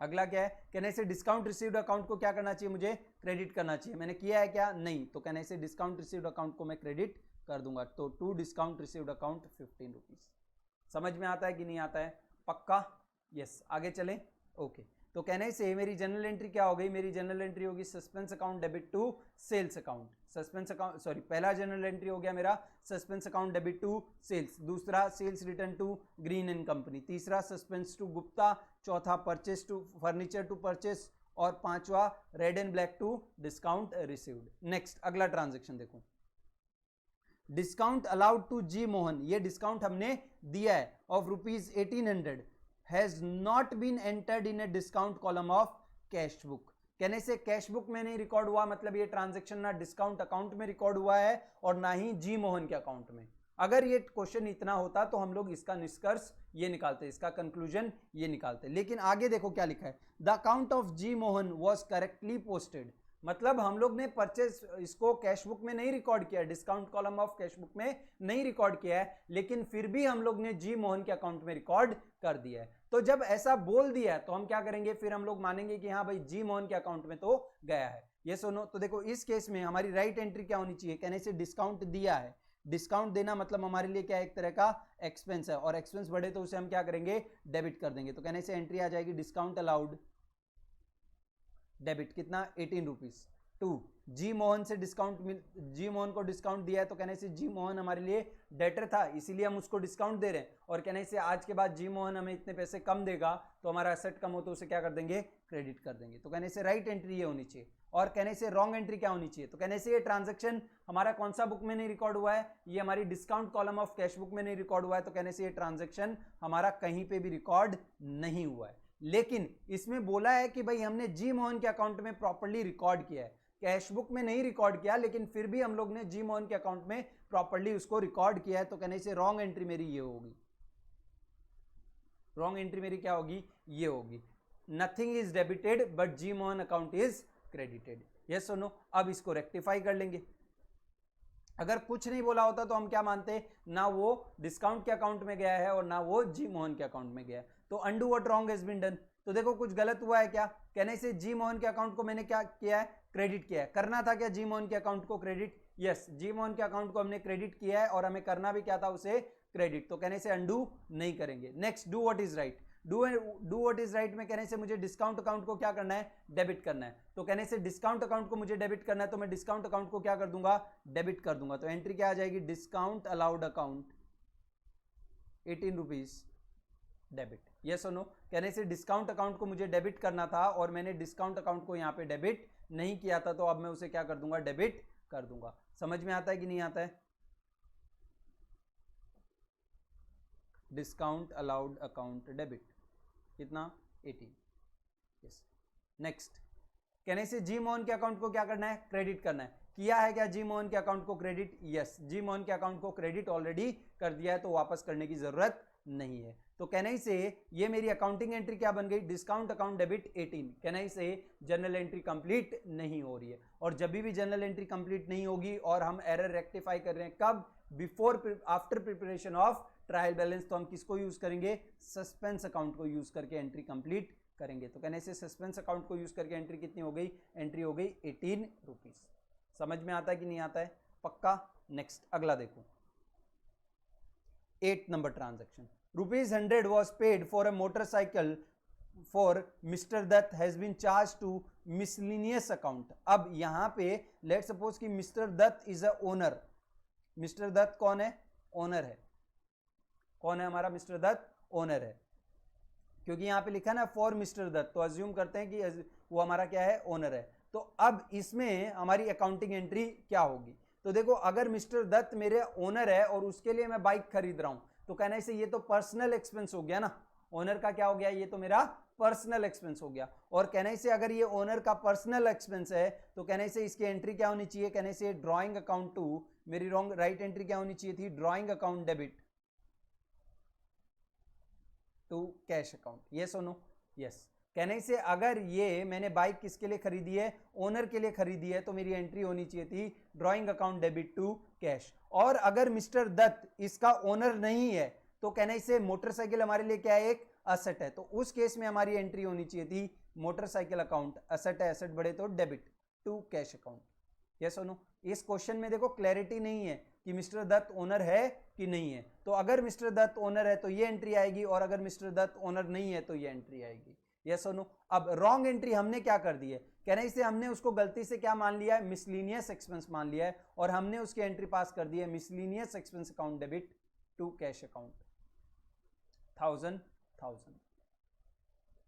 अगला क्या है, कहने से डिस्काउंट रिसीव्ड अकाउंट को क्या करना चाहिए, मुझे क्रेडिट करना चाहिए। मैंने किया है क्या, नहीं, तो कहने से डिस्काउंट रिसीव्ड अकाउंट को मैं क्रेडिट कर दूंगा। तो to discount received account 15 rupees. समझ में आता है कि नहीं आता है, पक्का, यस। आगे चले, ओके। तो कहने से मेरी जनरल एंट्री क्या हो गई, मेरी जनरल एंट्री होगी suspense account debit to sales account. Suspense account, sorry, पहला जनरल एंट्री हो गया मेरा suspense account debit to sales, दूसरा sales return to Green and company, तीसरा सस्पेंस टू गुप्ता, चौथा purchase to furniture to purchase, और पांचवा Red and black to discount received. Next अगला ट्रांजेक्शन देखो, discount allowed to G Mohan, ये डिस्काउंट हमने दिया है of ₹1800 has not been entered in a discount column of cash book. कहने से कैश बुक में नहीं रिकॉर्ड हुआ, मतलब ये ट्रांजैक्शन ना डिस्काउंट अकाउंट में रिकॉर्ड हुआ है और ना ही जी मोहन के अकाउंट में। अगर ये क्वेश्चन इतना होता तो हम लोग इसका निष्कर्ष ये निकालते, इसका कंक्लूजन ये निकालते। लेकिन आगे देखो क्या लिखा है, the account of G Mohan was correctly posted, मतलब हम लोग ने परचेज इसको कैश बुक में नहीं रिकॉर्ड किया, discount column of cash book में नहीं रिकॉर्ड किया है, लेकिन फिर भी हम लोग ने जी मोहन के अकाउंट में रिकॉर्ड कर दिया है। तो जब ऐसा बोल दिया है तो हम क्या करेंगे, फिर हम लोग मानेंगे कि हाँ भाई जी मोहन के अकाउंट में तो गया है, ये सुनो। तो देखो इस केस में हमारी राइट एंट्री क्या होनी चाहिए, कहने से डिस्काउंट दिया है, डिस्काउंट देना मतलब हमारे लिए क्या है, एक तरह का एक्सपेंस है, और एक्सपेंस बढ़े तो उसे हम क्या करेंगे, डेबिट कर देंगे। तो कहने से एंट्री आ जाएगी डिस्काउंट अलाउड डेबिट, कितना, 18 रुपीज टू जी मोहन से डिस्काउंट जी मोहन को डिस्काउंट दिया है, तो कहने से जी मोहन हमारे लिए डेटर था, इसीलिए हम उसको डिस्काउंट दे रहे हैं। और कहने से आज के बाद जी मोहन हमें इतने पैसे कम देगा तो हमारा एसेट कम हो तो उसे क्या कर देंगे, क्रेडिट कर देंगे। तो कहने से राइट एंट्री ये होनी चाहिए। और कहने से रॉन्ग एंट्री क्या होनी चाहिए, तो कहने से ये ट्रांजेक्शन हमारा कौन सा बुक में नहीं रिकॉर्ड हुआ है, ये हमारी discount column of cash book में नहीं रिकॉर्ड हुआ है, तो कहने से ये ट्रांजेक्शन हमारा कहीं पे भी रिकॉर्ड नहीं हुआ है। लेकिन इसमें बोला है कि भाई हमने जी मोहन के अकाउंट में प्रॉपर्ली रिकॉर्ड किया है, कैश बुक में नहीं रिकॉर्ड किया, लेकिन फिर भी हम लोग ने जी मोहन के अकाउंट में प्रॉपर्ली उसको रिकॉर्ड किया है। तो कहने से रॉन्ग एंट्री मेरी ये होगी, रॉन्ग एंट्री मेरी क्या होगी, ये होगी, nothing is debited but G Mohan account is credited. Yes और नो। अब इसको रेक्टिफाई कर लेंगे। अगर कुछ नहीं बोला होता तो हम क्या मानते, ना वो डिस्काउंट के अकाउंट में गया है और ना वो जी मोहन के अकाउंट में गया है। तो undo what wrong has been done, तो देखो कुछ गलत हुआ है क्या, कहने से जी मोहन के अकाउंट को मैंने क्या किया है, क्रेडिट किया है। करना था क्या जी मोहन के अकाउंट को क्रेडिट, यस, जी मोहन के अकाउंट को हमने क्रेडिट किया है और हमें करना भी क्या था, उसे क्रेडिट। तो कहने से अंडू नहीं करेंगे। Next do what is right, do what is right में कहने से मुझे डिस्काउंट अकाउंट को क्या करना है, डेबिट करना है। तो कहने से डिस्काउंट अकाउंट को मुझे डेबिट करना है, तो मैं डिस्काउंट अकाउंट को क्या कर दूंगा, डेबिट कर दूंगा। तो एंट्री क्या आ जाएगी, discount allowed account 18 rupees debit. Yes और नो। कहने से डिस्काउंट अकाउंट को मुझे डेबिट करना था और मैंने डिस्काउंट अकाउंट को यहाँ पे डेबिट नहीं किया था, तो अब मैं उसे क्या कर दूंगा, डेबिट कर दूंगा। समझ में आता है कि नहीं आता है, डिस्काउंट अलाउड अकाउंट डेबिट, कितना, 18। यस। नेक्स्ट कहने से जी मोहन के अकाउंट को क्या करना है, क्रेडिट करना है। किया है क्या जी मोहन के अकाउंट को क्रेडिट, यस, जी मोहन के अकाउंट को क्रेडिट ऑलरेडी कर दिया है, तो वापस करने की जरूरत नहीं है। तो कहने से ये मेरी अकाउंटिंग एंट्री क्या बन गई, डिस्काउंट अकाउंट डेबिट 18। कहने से जनरल एंट्री कंप्लीट नहीं हो रही है, और जब भी जनरल एंट्री कंप्लीट नहीं होगी और हम एरर रेक्टिफाई कर रहे हैं कब, before after preparation of trial balance, तो हम किसको यूज करेंगे, सस्पेंस अकाउंट को यूज करके एंट्री कंप्लीट करेंगे। तो कहने से सस्पेंस अकाउंट को यूज करके एंट्री कितनी हो गई, एंट्री हो गई 18 रुपीज। समझ में आता है कि नहीं आता है, पक्का। नेक्स्ट अगला देखो, 8 number transaction, ₹100 was paid for a motorcycle for Mr. Dutt has been charged to miscellaneous account. अब यहाँ पे लेट सपोज कि mister Dutt is a owner. Mister Dutt कौन है? ओनर है. कौन है हमारा मिस्टर दत्त? ओनर है, क्योंकि यहाँ पे लिखा है ना फॉर मिस्टर दत्त, तो अज्यूम करते हैं कि वो हमारा क्या है? ओनर है. तो अब इसमें हमारी अकाउंटिंग एंट्री क्या होगी? तो देखो, अगर मिस्टर दत्त मेरे ओनर है और उसके लिए मैं बाइक खरीद रहा हूं, तो कहने से ये तो पर्सनल एक्सपेंस हो गया ना. ओनर का क्या हो गया? ये तो मेरा पर्सनल एक्सपेंस हो गया. और कहने से अगर ये ओनर का पर्सनल एक्सपेंस है तो कहने से इसकी एंट्री क्या होनी चाहिए? कहने से ड्रॉइंग अकाउंट टू, मेरी रॉन्ग राइट एंट्री क्या होनी चाहिए थी? Drawing account debit to cash account. Yes और नो? यस. कहने से अगर ये मैंने बाइक किसके लिए खरीदी है? ओनर के लिए खरीदी है, तो मेरी एंट्री होनी चाहिए थी drawing account debit to cash. और अगर मिस्टर दत्त इसका ओनर नहीं है तो कहने से मोटरसाइकिल हमारे लिए क्या है? एक असेट है, तो उस केस में हमारी एंट्री होनी चाहिए थी मोटरसाइकिल अकाउंट. असेट है, एसेट बढ़े तो debit to cash account. Yes और नो? इस क्वेश्चन में देखो क्लैरिटी नहीं है कि मिस्टर दत्त ओनर है कि नहीं है. तो अगर मिस्टर दत्त ओनर है तो ये एंट्री आएगी, और अगर मिस्टर दत्त ओनर नहीं है तो ये एंट्री आएगी. यस और नो? अब रॉन्ग एंट्री हमने क्या कर दी है? कहने से हमने उसको गलती से क्या मान लिया है? मिसलीनियस एक्सपेंस मान लिया है, और हमने उसकी एंट्री पास कर दी है miscellaneous expense account debit to cash account 1000.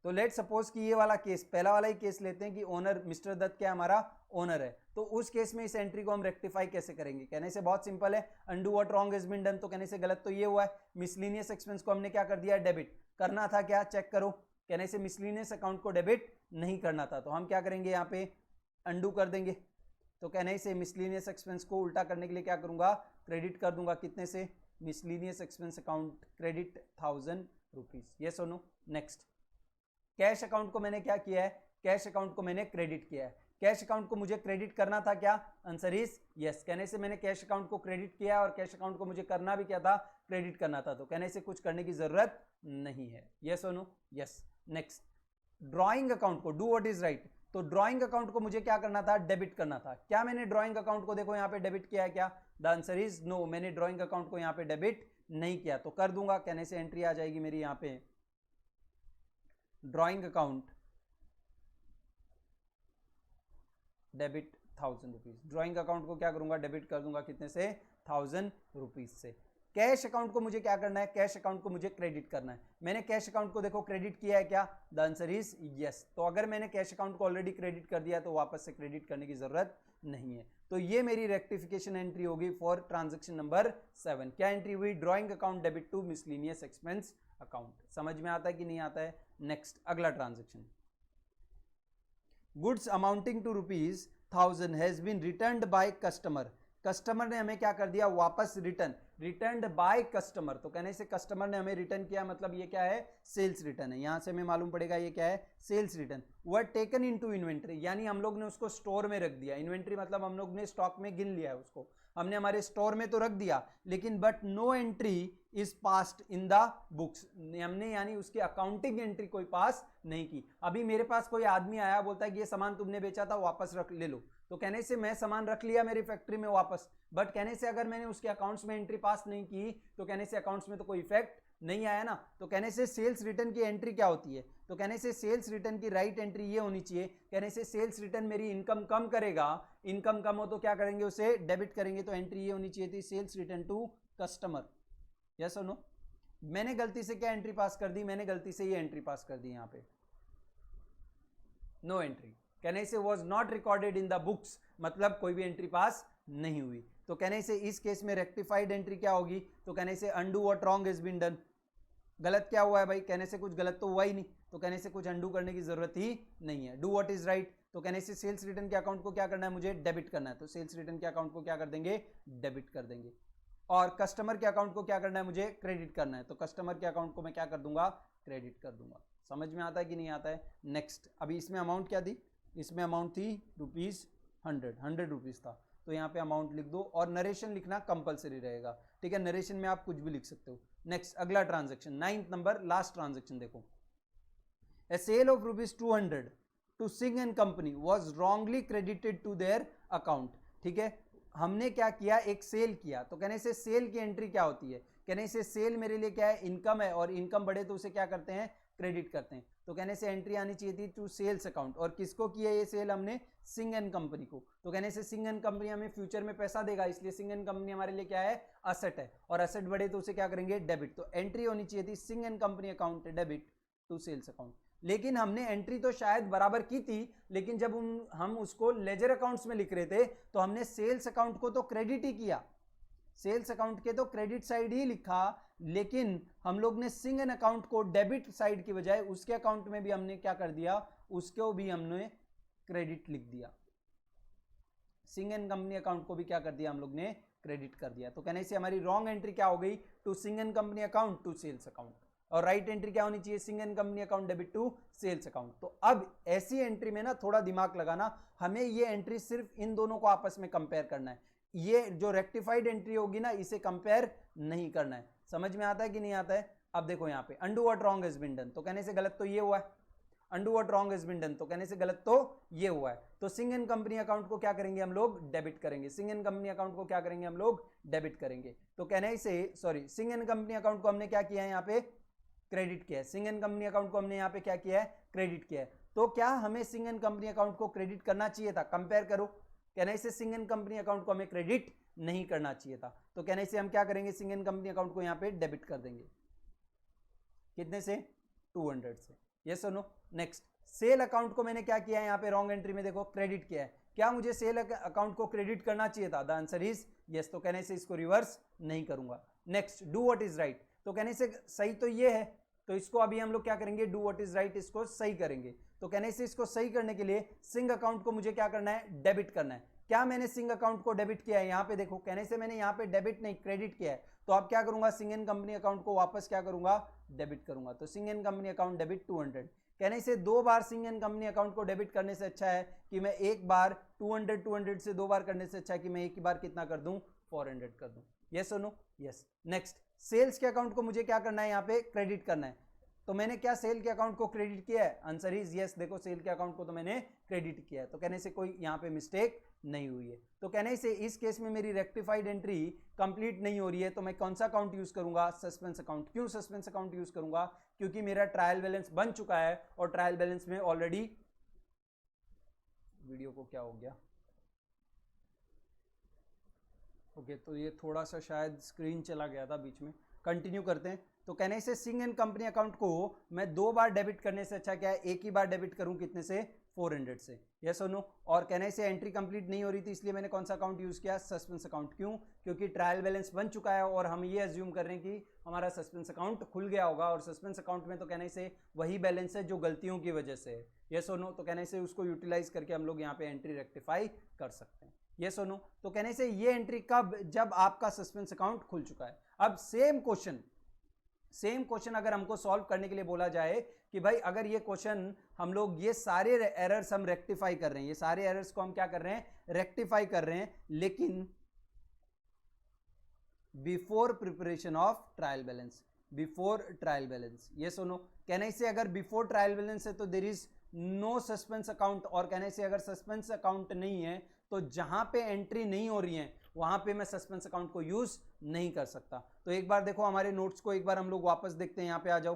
तो लेट सपोज कि ये वाला केस, पहला वाला ही केस लेते हैं कि ओनर मिस्टर दत्त क्या हमारा? ओनर है. तो उस केस में इस एंट्री को हम रेक्टिफाई कैसे करेंगे? कहने से बहुत सिंपल है, undo what wrong has been done. तो कहने से गलत तो ये हुआ है, मिसलीनियस एक्सपेंस को हमने क्या कर दिया? डेबिट करना था. क्या? चेक करो. कहने से मिसलीनियस अकाउंट को डेबिट नहीं करना था, तो हम क्या करेंगे? यहाँ पे अंडू कर देंगे. तो कहने से मिसलीनियस एक्सपेंस को उल्टा करने के लिए क्या करूंगा? क्रेडिट कर दूंगा. कितने से? Miscellaneous expense account credit ₹1000. Yes और नो? नेक्स्ट, कैश अकाउंट को मैंने क्या किया है? कैश अकाउंट को मैंने क्रेडिट किया है. कैश अकाउंट को मुझे क्रेडिट करना था. क्या? Answer is yes. कहने से मैंने कैश अकाउंट को क्रेडिट किया, और कैश अकाउंट को मुझे करना भी क्या था? क्रेडिट करना था. तो कहने से कुछ करने की जरूरत नहीं है. यस और no? Yes. Next, drawing account को, डू व्हाट इज राइट. तो ड्रॉइंग अकाउंट को मुझे क्या करना था? डेबिट करना था. क्या मैंने ड्रॉइंग अकाउंट को देखो यहाँ पे डेबिट किया है? क्या? The answer is no. मैंने ड्रॉइंग अकाउंट को यहाँ पे डेबिट नहीं किया. तो कर दूंगा. कहने से एंट्री आ जाएगी मेरी यहाँ पे drawing account debit ₹1000. Drawing account को क्या करूंगा? डेबिट कर दूंगा. कितने से? ₹1000 से. कैश अकाउंट को मुझे क्या करना है? कैश अकाउंट को मुझे क्रेडिट करना है. मैंने कैश अकाउंट को देखो क्रेडिट किया है. क्या? The answer is yes. तो अगर मैंने कैश अकाउंट को ऑलरेडी क्रेडिट कर दिया तो वापस से क्रेडिट करने की जरूरत नहीं है. तो ये मेरी रेक्टिफिकेशन एंट्री होगी फॉर ट्रांजेक्शन नंबर 7. क्या एंट्री हुई? Drawing account debit to miscellaneous expense account. समझ में आता है कि नहीं आता है? नेक्स्ट, अगला transaction. Goods amounting to ₹1000 has been returned by customer. Customer ने हमें क्या कर दिया? वापस रिटर्न. रिटर्न्ड बाय कस्टमर, तो कहने से कस्टमर ने हमें रिटर्न किया, मतलब ये क्या है? सेल्स रिटर्न है. यहां से हमें मालूम पड़ेगा ये क्या है? Sales return. Were taken into inventory, यानी हम लोग ने उसको स्टोर में रख दिया. इन्वेंट्री मतलब हम लोग ने स्टॉक में गिन लिया है उसको, हमने हमारे स्टोर में तो रख दिया, लेकिन but no entry is passed in the books. हमने यानी उसकी अकाउंटिंग एंट्री कोई पास नहीं की. अभी मेरे पास कोई आदमी आया, बोलता है कि ये सामान तुमने बेचा था, वापस रख ले लो. तो कहने से मैं सामान रख लिया मेरी फैक्ट्री में वापस, बट कहने से अगर मैंने उसके अकाउंट्स में एंट्री पास नहीं की तो कहने से अकाउंट्स में तो कोई इफेक्ट नहीं आया ना. तो कहने से सेल्स रिटर्न की एंट्री क्या होती है? तो कहने से सेल्स रिटर्न की राइट एंट्री ये होनी चाहिए. कहने से सेल्स रिटर्न मेरी इनकम कम करेगा, इनकम कम हो तो क्या करेंगे? उसे डेबिट करेंगे. तो एंट्री ये होनी चाहिए थी sales return to customer. Yes और नो? मैंने गलती से क्या एंट्री पास कर दी? मैंने गलती से ये एंट्री पास कर दी. यहां पे नो एंट्री. कहने से was not recorded in the books, मतलब कोई भी एंट्री पास नहीं हुई. तो कहने से इस केस में रेक्टिफाइड एंट्री क्या होगी? तो कहने से undo what wrong has been done. गलत क्या हुआ है भाई? कहने से कुछ गलत तो हुआ ही नहीं, तो कहने से कुछ अंडू करने की जरूरत ही नहीं है. Do what is right. तो कहने से सेल्स रिटर्न के अकाउंट को क्या करना है? मुझे डेबिट करना है. तो सेल्स रिटर्न के अकाउंट को क्या कर देंगे? डेबिट कर देंगे. और कस्टमर के अकाउंट को क्या करना है? मुझे क्रेडिट करना है. तो कस्टमर के अकाउंट को मैं क्या कर दूंगा? क्रेडिट कर दूंगा. समझ में आता है कि नहीं आता है? नेक्स्ट, अभी इसमें अमाउंट क्या थी? इसमें अमाउंट थी ₹100 था. तो यहाँ पे अमाउंट लिख दो, और नरेशन लिखना कंपलसरी रहेगा. ठीक है, नरेशन में आप कुछ भी लिख सकते हो. नेक्स्ट, अगला transaction 9th number, last transaction देखो. A sale of ₹200 to Singh and company was wrongly credited to their account. ठीक है, हमने क्या किया? एक सेल किया. तो कहने से सेल की एंट्री क्या होती है? कहने से सेल मेरे लिए क्या है, इनकम है, और इनकम बढ़े तो उसे क्या करते हैं, क्रेडिट करते हैं। तो कहने से एंट्री आनी चाहिए थी टू सेल्स अकाउंट, और किसको की है ये सेल हमने, सिंह एंड कंपनी को। तो कहने से सिंह एंड कंपनी हमें फ्यूचर में पैसा देगा, इसलिए सिंह एंड कंपनी हमारे लिए क्या है, असेट है, और असेट बढ़े तो उसे क्या करेंगे, डेबिट। तो एंट्री होनी चाहिए थी Singh and company account debit to sales account. लेकिन हमने एंट्री तो शायद बराबर की थी, लेकिन जब हम उसको लेजर अकाउंट्स में लिख रहे थे तो हमने सेल्स अकाउंट को तो क्रेडिट ही किया, सेल्स अकाउंट के तो क्रेडिट साइड ही लिखा, लेकिन हम लोग ने सिंह एंड अकाउंट को डेबिट साइड की बजाय उसके अकाउंट में भी हमने क्या कर दिया, उसको भी हमने क्रेडिट लिख दिया, सिंह एंड कंपनी अकाउंट को भी क्या कर दिया हम लोग ने, क्रेडिट कर दिया। तो कहने से हमारी रॉन्ग एंट्री क्या हो गई, to Singh and company account to sales account, और राइट एंट्री क्या होनी चाहिए, Singh and company account debit to sales account. तो अब ऐसी एंट्री में ना थोड़ा दिमाग लगाना, हमें ये एंट्री सिर्फ इन दोनों को आपस में कंपेयर करना है, ये जो रेक्टिफाइड एंट्री होगी ना इसे कंपेयर नहीं करना है। समझ में आता है कि नहीं आता है। अब देखो यहाँ पे undo what wrong has been done, तो कहने से गलत तो ये हुआ है, undo what wrong has been done तो कहने से गलत तो ये हुआ है। तो सिंह एंड कंपनी अकाउंट को क्या करेंगे हम लोग, डेबिट करेंगे, सिंह एंड कंपनी अकाउंट को क्या करेंगे हम लोग, डेबिट करेंगे। तो कहने से sorry, Singh and company account को हमने क्या किया है यहाँ पे, क्रेडिट किया है, सिंह एंड कंपनी अकाउंट को हमने यहाँ पे क्या किया है, क्रेडिट किया है। तो क्या हमें सिंह एंड कंपनी अकाउंट को क्रेडिट करना चाहिए था, कंपेयर करो, कहने से सिंह एंड कंपनी अकाउंट को हमें क्रेडिट नहीं करना चाहिए था। तो कहने से हम क्या करेंगे, सिंह एंड कंपनी अकाउंट को यहाँ पे डेबिट कर देंगे, कितने से, 200 से, यस और नो। नेक्स्ट सेल अकाउंट को मैंने क्या किया है यहाँ पे रॉन्ग एंट्री में, देखो क्रेडिट किया है, क्या मुझे सेल अकाउंट को क्रेडिट करना चाहिए था, द आंसर इज यस। तो कहने से इसको रिवर्स नहीं करूंगा। Next do what is right, तो कहने से सही तो ये है, तो इसको अभी हम लोग क्या करेंगे, डू व्हाट इज राइट, इसको सही करेंगे। तो कहने से इसको सही करने के लिए सिंह अकाउंट को मुझे क्या करना है, डेबिट करना है। क्या मैंने सिंह अकाउंट को डेबिट किया है, यहाँ पे देखो, कहने से मैंने यहाँ पे डेबिट नहीं क्रेडिट किया है, तो अब क्या करूंगा, सिंह एंड कंपनी अकाउंट को वापस क्या करूंगा, डेबिट करूंगा। तो Singh and company account debit 200, कहने से 2 बार सिंह एंड कंपनी अकाउंट को डेबिट करने से अच्छा है कि मैं एक बार 200 से 2 बार करने से अच्छा है कि मैं एक ही बार कितना कर दूं, 400 कर दूं, यस और नो, यस। नेक्स्ट सेल्स के अकाउंट को मुझे क्या करना है, यहाँ पे क्रेडिट करना है। तो मैंने क्या सेल के अकाउंट को क्रेडिट किया है, आंसर इज यस। देखो सेल के अकाउंट को तो मैंने क्रेडिट किया है, तो कहने से कोई यहाँ पे मिस्टेक नहीं हुई है। तो कहने से इस केस में मेरी रेक्टिफाइड एंट्री कंप्लीट नहीं हो रही है, तो मैं कौन सा अकाउंट यूज करूंगा, सस्पेंस अकाउंट। क्यों सस्पेंस अकाउंट यूज करूंगा, क्योंकि मेरा ट्रायल बैलेंस बन चुका है, और ट्रायल बैलेंस में ऑलरेडी, वीडियो को क्या हो गया, ओके, तो ये थोड़ा सा शायद स्क्रीन चला गया था बीच में, कंटिन्यू करते हैं। तो कहने से सिंह एंड कंपनी अकाउंट को मैं 2 बार डेबिट करने से अच्छा क्या है, एक ही बार डेबिट करूं, कितने से, 400 से, यस और नो। और कहने से एंट्री कंप्लीट नहीं हो रही थी, इसलिए मैंने कौन सा अकाउंट यूज किया, सस्पेंस अकाउंट। क्यों, क्योंकि ट्रायल बैलेंस बन चुका है और हम ये अज्यूम कर रहे हैं कि हमारा सस्पेंस अकाउंट खुल गया होगा, और सस्पेंस अकाउंट में तो कहने से वही बैलेंस है जो गलतियों की वजह से है, यस और नो। तो कहने से उसको यूटिलाइज करके हम लोग यहाँ पे एंट्री रेक्टिफाई कर सकते हैं, यस और नो। तो कहने से ये एंट्री कब, जब आपका सस्पेंस अकाउंट खुल चुका है। अब सेम क्वेश्चन अगर हमको सॉल्व करने के लिए बोला जाए कि भाई अगर ये क्वेश्चन हम लोग ये सारे एरर्स हम रेक्टिफाई कर रहे हैं, ये सारे एरर्स को हम क्या कर रहे हैं, रेक्टिफाई कर रहे हैं, लेकिन before preparation of trial balance, before trial balance, yes और नो। कहने से अगर बिफोर ट्रायल बैलेंस है तो there is no suspense account, और कहने से अगर सस्पेंस अकाउंट नहीं है तो जहां पे एंट्री नहीं हो रही है वहां पे मैं सस्पेंस अकाउंट को यूज नहीं कर सकता। तो एक बार देखो हमारे नोट्स को एक बार हम लोग वापस देखते हैं, यहां पे आ जाओ।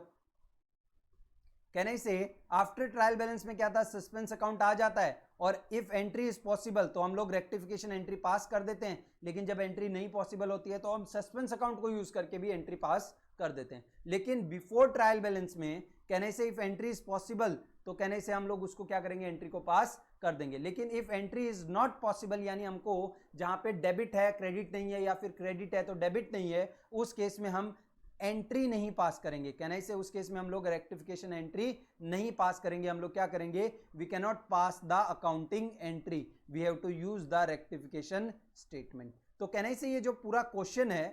कहने से आफ्टर ट्रायल बैलेंस में क्या था, सस्पेंस अकाउंट आ जाता है, और इफ एंट्री इज पॉसिबल तो हम लोग रेक्टिफिकेशन एंट्री पास कर देते हैं, लेकिन जब एंट्री नहीं पॉसिबल होती है तो हम सस्पेंस अकाउंट को यूज करके भी एंट्री पास कर देते हैं। लेकिन बिफोर ट्रायल बैलेंस में कहने से इफ एंट्री इज पॉसिबल तो कहने से हम लोग उसको क्या करेंगे, एंट्री को पास कर देंगे। लेकिन if entry is not possible, यानी हमको जहां पे डेबिट है क्रेडिट नहीं है, या फिर क्रेडिट है तो डेबिट नहीं है, उस केस में हम एंट्री नहीं पास करेंगे। कहने से उस केस में हम लोग रेक्टिफिकेशन एंट्री नहीं पास करेंगे। हम लोग क्या करेंगे, we can not pass the accounting entry, we have to use the rectification statement. तो कहने से ये जो पूरा क्वेश्चन है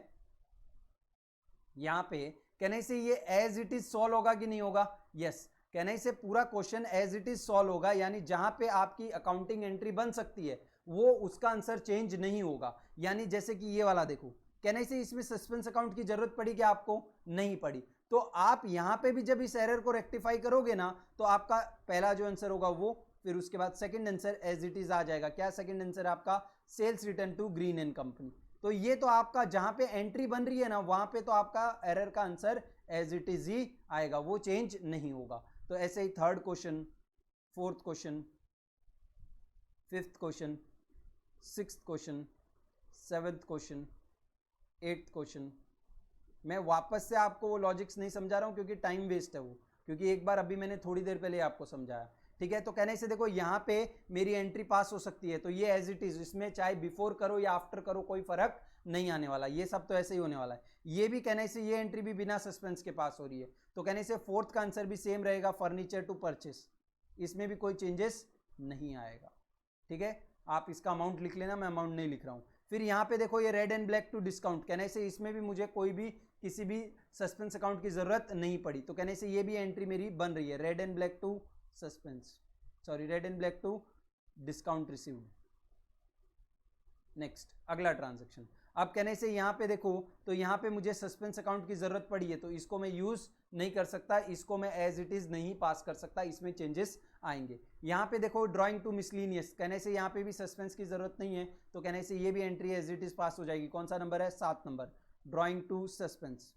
यहां पे, कहने से ये एज इट इज सॉल्व होगा कि नहीं होगा, यस। कहने से पूरा question as it is solve होगा, यानी जहां पे आपकी अकाउंटिंग एंट्री बन सकती है वो उसका आंसर चेंज नहीं होगा। यानी जैसे कि ये वाला देखो, कहने से इसमें सस्पेंस अकाउंट की जरूरत पड़ी कि आपको नहीं पड़ी, तो आप यहां पे भी जब इस एरर को रेक्टिफाई करोगे ना तो आपका पहला जो आंसर होगा वो, फिर उसके बाद second answer as it is आ जाएगा। क्या सेकंड आंसर आपका, sales return to Green and company. तो ये तो आपका जहां पे एंट्री बन रही है ना वहां पे तो आपका एरर का आंसर एज इट इज ही आएगा, वो चेंज नहीं होगा। तो ऐसे ही third question, fourth question, fifth question, sixth question, seventh question, eighth question. मैं वापस से आपको वो लॉजिक्स नहीं समझा रहा हूं क्योंकि टाइम वेस्ट है वो, क्योंकि एक बार अभी मैंने थोड़ी देर पहले आपको समझाया, ठीक है। तो कहने से देखो यहाँ पे मेरी एंट्री पास हो सकती है, तो ये एज इट इज, इसमें चाहे बिफोर करो या आफ्टर करो कोई फर्क नहीं आने वाला, ये सब तो ऐसे ही होने वाला है। ये भी कहने से ये एंट्री भी बिना सस्पेंस के पास हो रही है, तो कहने से फोर्थ का आंसर भी सेम रहेगा, फर्नीचर टू परचेस, इसमें भी कोई चेंजेस नहीं आएगा, ठीक है। आप इसका अमाउंट लिख लेना, मैं अमाउंट नहीं लिख रहा हूं। फिर यहाँ पे देखो ये red and black to discount, कहने से इसमें भी मुझे कोई भी किसी भी सस्पेंस अकाउंट की जरूरत नहीं पड़ी, तो कहने से ये भी एंट्री मेरी बन रही है, red and black to suspense, sorry red and black to discount received. Next अगला ट्रांजैक्शन। अब कहने से यहाँ पे देखो, तो यहाँ पे मुझे सस्पेंस अकाउंट की जरूरत पड़ी है, तो इसको मैं यूज नहीं कर सकता, इसको मैं एज इट इज नहीं पास कर सकता, इसमें चेंजेस आएंगे। यहाँ पे देखो ड्राइंग टू मिसलिनियस, कहने से यहाँ पे भी सस्पेंस की जरूरत नहीं है, तो कहने से ये भी entry as it is pass हो जाएगी। कौन सा नंबर है? 7 number, drawing to suspense,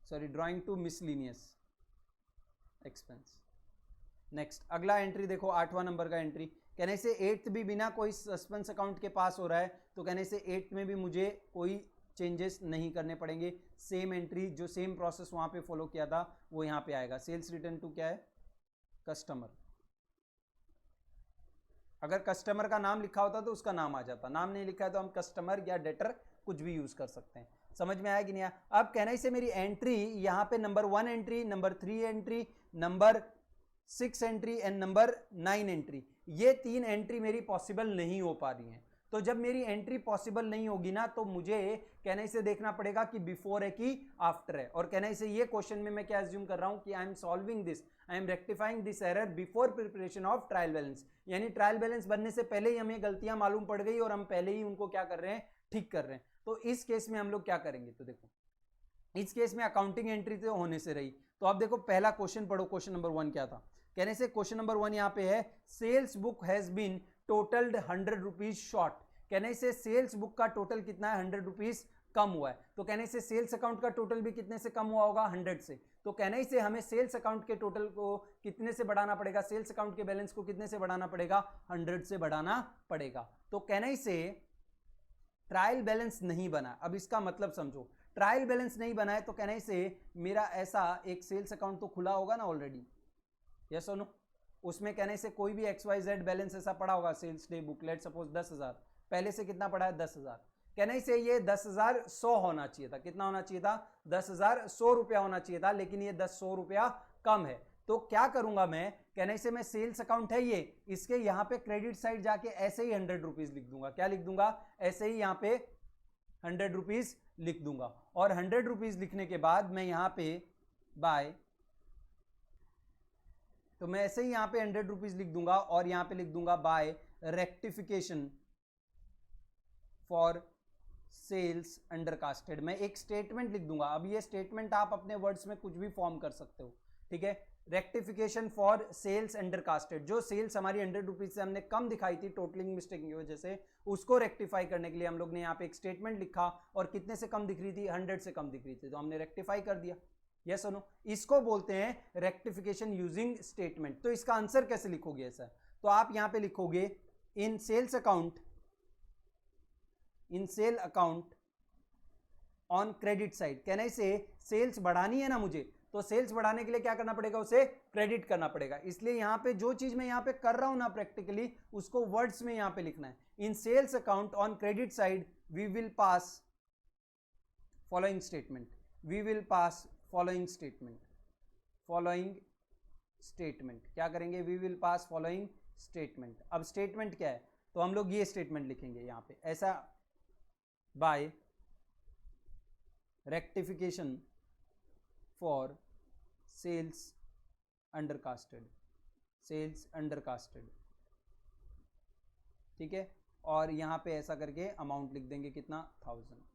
sorry drawing to miscellaneous expense. Next अगला एंट्री देखो 8वां नंबर का एंट्री, कहने से 8th भी बिना कोई सस्पेंस अकाउंट के पास हो रहा है, तो कहने से 8th में भी मुझे कोई चेंजेस नहीं करने पड़ेंगे, सेम एंट्री, जो सेम प्रोसेस वहां पे फॉलो किया था वो यहाँ पे आएगा। सेल्स रिटर्न टू क्या है? कस्टमर। अगर कस्टमर का नाम लिखा होता तो उसका नाम आ जाता, नाम नहीं लिखा है तो हम कस्टमर या डेटर कुछ भी यूज कर सकते हैं। समझ में आया कि नहीं आया? अब कहने से मेरी एंट्री यहाँ पे number 1 entry, number 3 entry, number 6 entry and number 9 entry, ये 3 एंट्री मेरी पॉसिबल नहीं हो पा रही हैं। तो जब मेरी एंट्री पॉसिबल नहीं होगी ना, तो मुझे कहने से देखना पड़ेगा कि बिफोर है कि आफ्टर है। और कहने से ये क्वेश्चन में मैं क्या अज्यूम कर रहा हूं कि I am solving this, I am rectifying this error before preparation of trial balance, यानी ट्रायल बैलेंस बनने से पहले ही हमें गलतियां मालूम पड़ गई और हम पहले ही उनको क्या कर रहे हैं? ठीक कर रहे हैं। तो इस केस में हम लोग क्या करेंगे? तो देखो इस केस में अकाउंटिंग एंट्री तो होने से रही, तो आप देखो पहला क्वेश्चन पढ़ो, क्वेश्चन नंबर 1 क्या था? कहने से क्वेश्चन नंबर 1 यहाँ पे है, sales book has been totalled 100 rupees short. कहने से सेल्स बुक का टोटल कितना है? 100 रुपीज कम हुआ है। तो कहने से सेल्स अकाउंट का टोटल भी कितने से कम हुआ होगा? 100 से। तो कहने से हमें सेल्स अकाउंट के टोटल को कितने से बढ़ाना पड़ेगा? सेल्स अकाउंट के बैलेंस को कितने से बढ़ाना पड़ेगा? 100 से बढ़ाना पड़ेगा। तो कहने से ट्रायल बैलेंस नहीं बना। अब इसका मतलब समझो, ट्रायल बैलेंस नहीं बना है तो कहने से मेरा ऐसा एक सेल्स अकाउंट तो खुला होगा ना ऑलरेडी, यस और नो? उसमें कहने से कोई भी XYZ बैलेंस ऐसा पड़ा होगा, sales day book, let suppose 10,000, पहले से कितना पड़ा है? 10,000। कहने से ये 10,100 होना चाहिए था। कितना होना चाहिए था? 10,100 रुपया होना चाहिए था, लेकिन ये 100 रुपया कम है। तो क्या करूंगा मैं? कहने से मैं सेल्स अकाउंट है ये, इसके यहाँ पे क्रेडिट साइड जाके ऐसे ही 100 रुपीज लिख दूंगा। क्या लिख दूंगा? ऐसे ही यहाँ पे 100 रुपीज लिख दूंगा। और 100 रुपीज लिखने के बाद मैं यहाँ पे बाय, तो मैं ऐसे ही यहाँ पे 100 रुपीज लिख दूंगा और यहाँ पे लिख दूंगा bye rectification for sales undercasted. मैं एक स्टेटमेंट लिख दूंगा। अब ये स्टेटमेंट आप अपने वर्ड्स में कुछ भी फॉर्म कर सकते हो, ठीक है? रेक्टिफिकेशन फॉर सेल्स अंडरकास्टेड, जो सेल्स हमारी 100 रुपीज से हमने कम दिखाई थी टोटलिंग मिस्टेक की वजह से, उसको रेक्टिफाई करने के लिए हम लोग ने यहाँ पे एक स्टेटमेंट लिखा और कितने से कम दिख रही थी? 100 से कम दिख रही थी, तो हमने रेक्टिफाई कर दिया। यस और नो? इसको बोलते हैं रेक्टिफिकेशन यूजिंग स्टेटमेंट। तो इसका आंसर कैसे लिखोगे ऐसा? तो आप यहां पे लिखोगे in sales account, in sale account on credit side. कहने से सेल्स बढ़ानी है ना मुझे, तो सेल्स बढ़ाने के लिए क्या करना पड़ेगा? उसे क्रेडिट करना पड़ेगा। इसलिए यहां पे जो चीज मैं यहां पे कर रहा हूं ना प्रैक्टिकली, उसको वर्ड्स में यहां पे लिखना है। In sales account on credit side we will pass following statement, we will pass following statement, following statement. क्या करेंगे? We will pass following statement. अब स्टेटमेंट क्या है? तो हम लोग ये स्टेटमेंट लिखेंगे यहां पे ऐसा, by rectification for sales undercasted, sales undercasted, ठीक है? और यहां पे ऐसा करके अमाउंट लिख देंगे, कितना? 1000।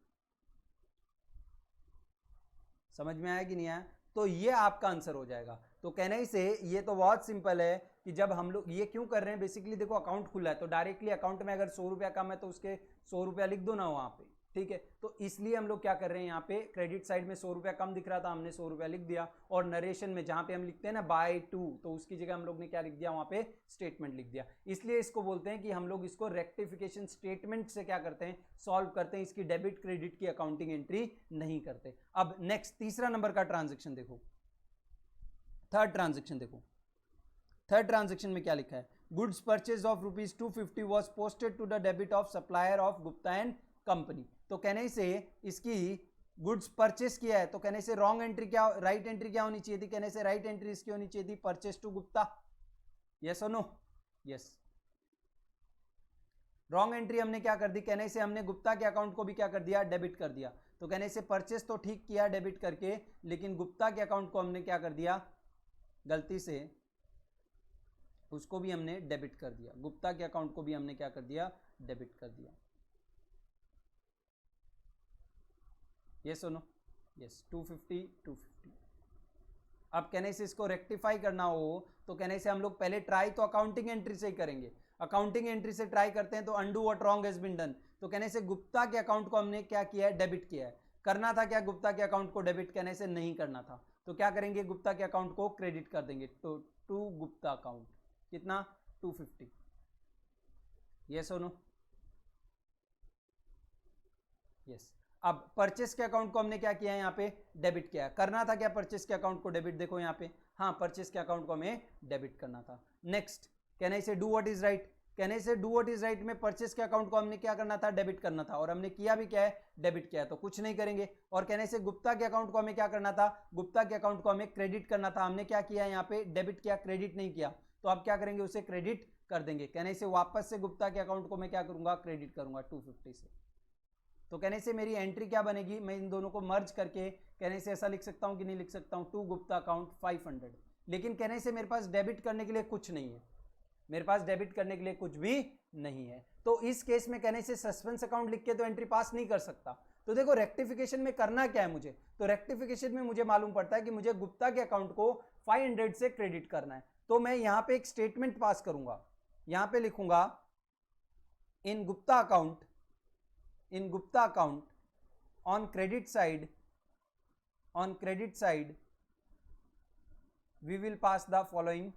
समझ में आया कि नहीं आया? तो ये आपका आंसर हो जाएगा। तो कहने से ये तो बहुत सिंपल है कि जब हम लोग ये क्यों कर रहे हैं, बेसिकली देखो अकाउंट खुला है तो डायरेक्टली अकाउंट में अगर 100 रुपया कम है तो उसके 100 रुपया लिख दो ना वहाँ पे, ठीक है। तो इसलिए हम लोग क्या कर रहे हैं, यहाँ पे क्रेडिट साइड में 100 रुपया कम दिख रहा था, हमने 100 रुपया लिख दिया, और नरेशन में जहाँ पे हम लिखते हैं ना बाय टू, तो उसकी जगह हम लोग ने क्या लिख दिया, वहाँ पे स्टेटमेंट लिख दिया। इसलिए इसको बोलते हैं कि हम लोग इसको रेक्टिफिकेशन स्टेटमेंट से क्या करते हैं, सॉल्व करते हैं, इसकी डेबिट क्रेडिट की अकाउंटिंग एंट्री नहीं करते। अब नेक्स्ट तीसरा नंबर का ट्रांजेक्शन देखो, थर्ड ट्रांजेक्शन देखो। थर्ड ट्रांजेक्शन में क्या लिखा है, goods purchase of ₹250 was posted to the debit of supplier of Gupta and company. तो कहने से इसकी गुड्स परचेस किया है, तो कहने से रॉन्ग एंट्री क्या, राइट एंट्री क्या होनी चाहिए थी, कहने से राइट एंट्री इसकी होनी चाहिए थी परचेस टू गुप्ता, यस और नो, यस। रॉन्ग एंट्री हमने क्या कर दी, कहने से हमने गुप्ता के अकाउंट को भी क्या कर दिया, डेबिट कर दिया। तो कहने से परचेस तो ठीक किया डेबिट करके, लेकिन गुप्ता के अकाउंट को हमने क्या कर दिया, गलती से उसको भी हमने डेबिट कर दिया, गुप्ता के अकाउंट को भी हमने क्या कर दिया, डेबिट कर दिया, यस और नो, यस। 250। अब कहने से इसको रेक्टिफाई करना हो तो कहने से हम लोग पहले ट्राई तो अकाउंटिंग एंट्री से ही करेंगे, अकाउंटिंग एंट्री से ट्राई करते हैं तो undo what wrong has been done. तो कहने से गुप्ता के अकाउंट को हमने क्या किया है, डेबिट किया है। करना था क्या, गुप्ता के अकाउंट को डेबिट, कहने से नहीं करना था, तो क्या करेंगे, गुप्ता के अकाउंट को क्रेडिट कर देंगे। तो टू गुप्ता अकाउंट कितना, 250, यस और नो, यस। अब परचेस के अकाउंट को हमने क्या किया है, यहाँ पे डेबिट किया है। करना था क्या परचेस के अकाउंट को डेबिट, देखो यहाँ पे, हाँ परचेस के अकाउंट को हमें डेबिट करना था। नेक्स्ट कहने से डू व्हाट इज राइट, कहने से डू व्हाट इज राइट में परचेस के अकाउंट को हमने क्या करना था, डेबिट करना था, और हमने किया भी क्या है, डेबिट किया है, तो कुछ नहीं करेंगे। और कहने से गुप्ता के अकाउंट को हमें क्या करना था, गुप्ता के अकाउंट को हमें क्रेडिट करना था, हमने क्या किया यहाँ पे, डेबिट किया, क्रेडिट नहीं किया, तो अब क्या करेंगे, उसे क्रेडिट कर देंगे। कहने से वापस से गुप्ता के अकाउंट को मैं क्या करूंगा, क्रेडिट करूंगा 250 से। तो कहने से मेरी एंट्री क्या बनेगी, मैं इन दोनों को मर्ज करके कहने से ऐसा लिख सकता हूं कि नहीं लिख सकता हूं, टू गुप्ता अकाउंट 500। लेकिन कहने से मेरे पास डेबिट करने के लिए कुछ नहीं है, मेरे पास डेबिट करने के लिए कुछ भी नहीं है, तो इस केस में कहने से सस्पेंस अकाउंट लिख के तो एंट्री पास नहीं कर सकता। तो देखो रेक्टिफिकेशन में करना क्या है मुझे, तो रेक्टिफिकेशन में मुझे मालूम पड़ता है कि मुझे गुप्ता के अकाउंट को 500 से क्रेडिट करना है। तो मैं यहां पे एक स्टेटमेंट पास करूंगा, यहां पे लिखूंगा in Gupta account, in Gupta account on credit side we will pass the following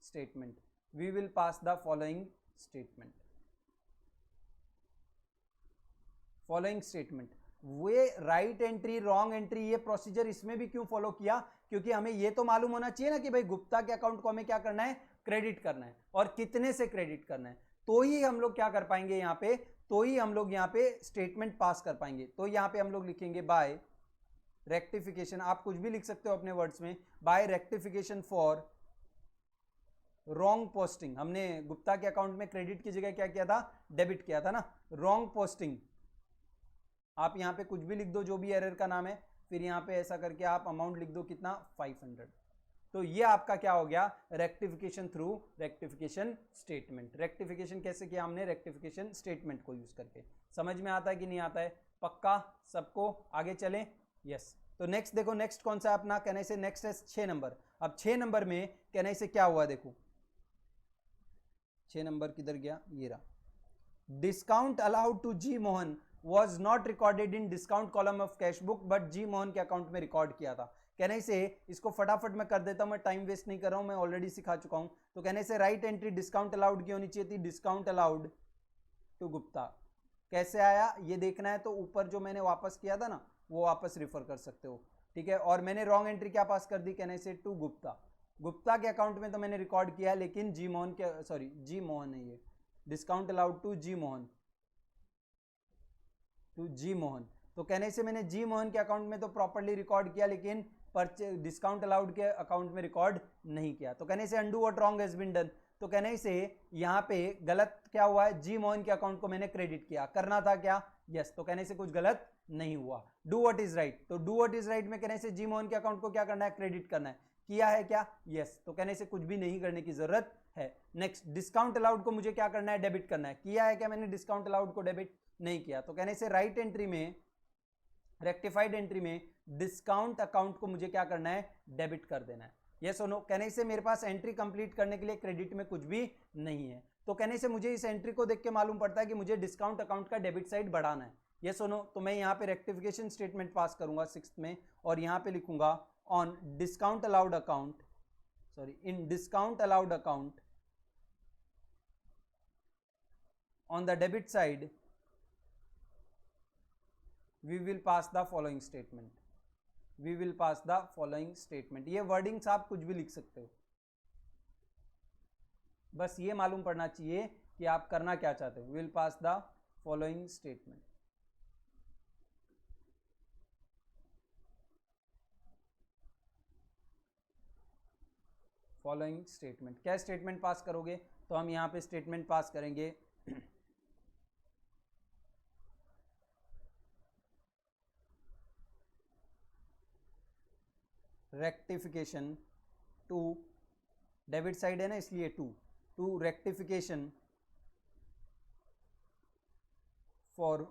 statement, we will pass the following statement। Way right entry wrong entry ये प्रोसीजर इसमें भी क्यों फॉलो किया, क्योंकि हमें ये तो मालूम होना चाहिए ना कि भाई गुप्ता के अकाउंट को हमें क्या करना है, क्रेडिट करना है, और कितने से क्रेडिट करना है, तो ही हम लोग क्या कर पाएंगे यहाँ पे, तो ही हम लोग यहाँ पे स्टेटमेंट पास कर पाएंगे। तो यहाँ पे हम लोग लिखेंगे बाय रेक्टिफिकेशन, आप कुछ भी लिख सकते हो अपने वर्ड्स में, by rectification for wrong posting. हमने गुप्ता के अकाउंट में क्रेडिट की जगह क्या किया था, डेबिट किया था ना, रॉन्ग पोस्टिंग। आप यहाँ पे कुछ भी लिख दो, जो भी एरर का नाम है, फिर यहाँ पे ऐसा करके आप अमाउंट लिख दो कितना, 500। तो ये आपका क्या हो गया, rectification through rectification statement. Rectification कैसे किया हमने, रेक्टिफिकेशन स्टेटमेंट को यूज करके। समझ में आता है कि नहीं आता है, पक्का सबको, आगे चलें, यस। तो नेक्स्ट देखो, नेक्स्ट कौन सा अपना, कहने से नेक्स्ट है 6 नंबर। अब 6 नंबर में कहने से क्या हुआ, देखो 6 नंबर किधर गया, ये रहा, discount allowed to G Mohan was not recorded in discount column of cash book but G Mohan के अकाउंट में रिकॉर्ड किया था। कहने से इसको फटाफट मैं कर देता हूं, मैं टाइम वेस्ट नहीं कर रहा हूं, मैं ऑलरेडी सिखा चुका हूं। तो कहने से राइट एंट्री डिस्काउंट अलाउड की होनी चाहिए थी, डिस्काउंट अलाउड टू गुप्ता। कैसे आया ये देखना है तो ऊपर जो मैंने वापस किया था ना, वो वापस रिफर कर सकते हो, ठीक है। और मैंने रॉन्ग एंट्री क्या पास कर दी, कहने से टू गुप्ता, गुप्ता के अकाउंट में तो मैंने रिकॉर्ड किया है, लेकिन जी मोहन के, सॉरी जी मोहन है ये, discount allowed to G Mohan, to G Mohan. तो कहने से मैंने जी मोहन के अकाउंट में तो प्रॉपर्ली रिकॉर्ड किया, लेकिन डिस्काउंट अलाउड के अकाउंट में रिकॉर्ड नहीं किया। तो कहने से undo what wrong has been done, तो कहने से यहाँ पे गलत क्या हुआ है, जी मोहन के अकाउंट को मैंने क्रेडिट किया, करना था क्या, यस। तो कहने से कुछ गलत नहीं हुआ। डू व्हाट इज राइट, तो डू व्हाट इज राइट में कहने से जी मोहन के अकाउंट को क्या करना है, क्रेडिट करना है, किया है क्या, यस। तो कहने से कुछ भी नहीं करने की जरूरत है। नेक्स्ट डिस्काउंट अलाउड को मुझे क्या करना है, डेबिट करना है, किया है क्या मैंने डिस्काउंट अलाउड को डेबिट, नहीं किया। तो कहने से राइट एंट्री में, रेक्टिफाइड एंट्री में डिस्काउंट अकाउंट को मुझे क्या करना है, डेबिट कर देना है। यस और नो? कहने से मेरे पास एंट्री कंप्लीट करने के लिए क्रेडिट में कुछ भी नहीं है, तो कहने से मुझे इस एंट्री को देख के मालूम पड़ता है कि मुझे डिस्काउंट अकाउंट का डेबिट साइड बढ़ाना है। यस और नो? तो मैं यहाँ पे रेक्टिफिकेशन स्टेटमेंट पास करूंगा 6th में और यहाँ पे लिखूंगा on discount allowed account, sorry in discount allowed account on the debit side we will pass the following statement, we will pass the following statement। ये वर्डिंग्स आप कुछ भी लिख सकते हो, बस ये मालूम पड़ना चाहिए कि आप करना क्या चाहते हो। Will pass the following statement, following statement. क्या स्टेटमेंट पास करोगे? तो हम यहां पे स्टेटमेंट पास करेंगे रेक्टिफिकेशन टू, डेबिट साइड है ना इसलिए टू रेक्टिफिकेशन फॉर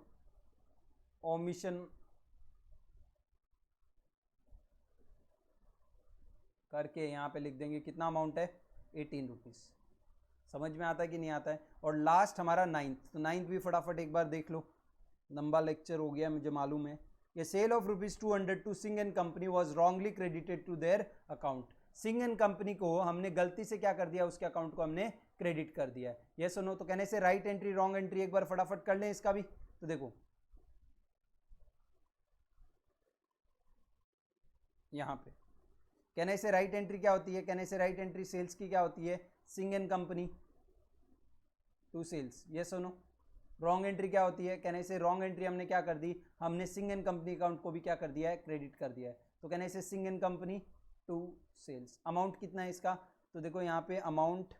ओमिशन करके यहाँ पे लिख देंगे कितना अमाउंट है 18 रुपीज़। समझ में आता है कि नहीं आता है? और लास्ट हमारा 9th, तो 9th भी फटाफट एक बार देख लो, लंबा लेक्चर हो गया मुझे मालूम है। ये sale of ₹200 to Singh and company was wrongly credited to their account. Singh and company को हमने गलती से क्या कर दिया, उसके अकाउंट को हमने क्रेडिट कर दिया है। ये सुनो, तो कहने से राइट एंट्री रॉन्ग एंट्री एक बार फटाफट कर लें इसका भी। तो देखो यहाँ पे कहने से राइट एंट्री क्या होती है, कहने से राइट एंट्री सेल्स की क्या होती है, Singh and company to sales. ये सुनो, रॉन्ग एंट्री क्या होती है, कहने से रॉन्ग एंट्री हमने क्या कर दी, हमने सिंह एंड कंपनी अकाउंट को भी क्या कर दिया है, क्रेडिट कर दिया है। तो कहने से Singh and company to sales. Amount कितना है इसका, तो देखो यहाँ पे अमाउंट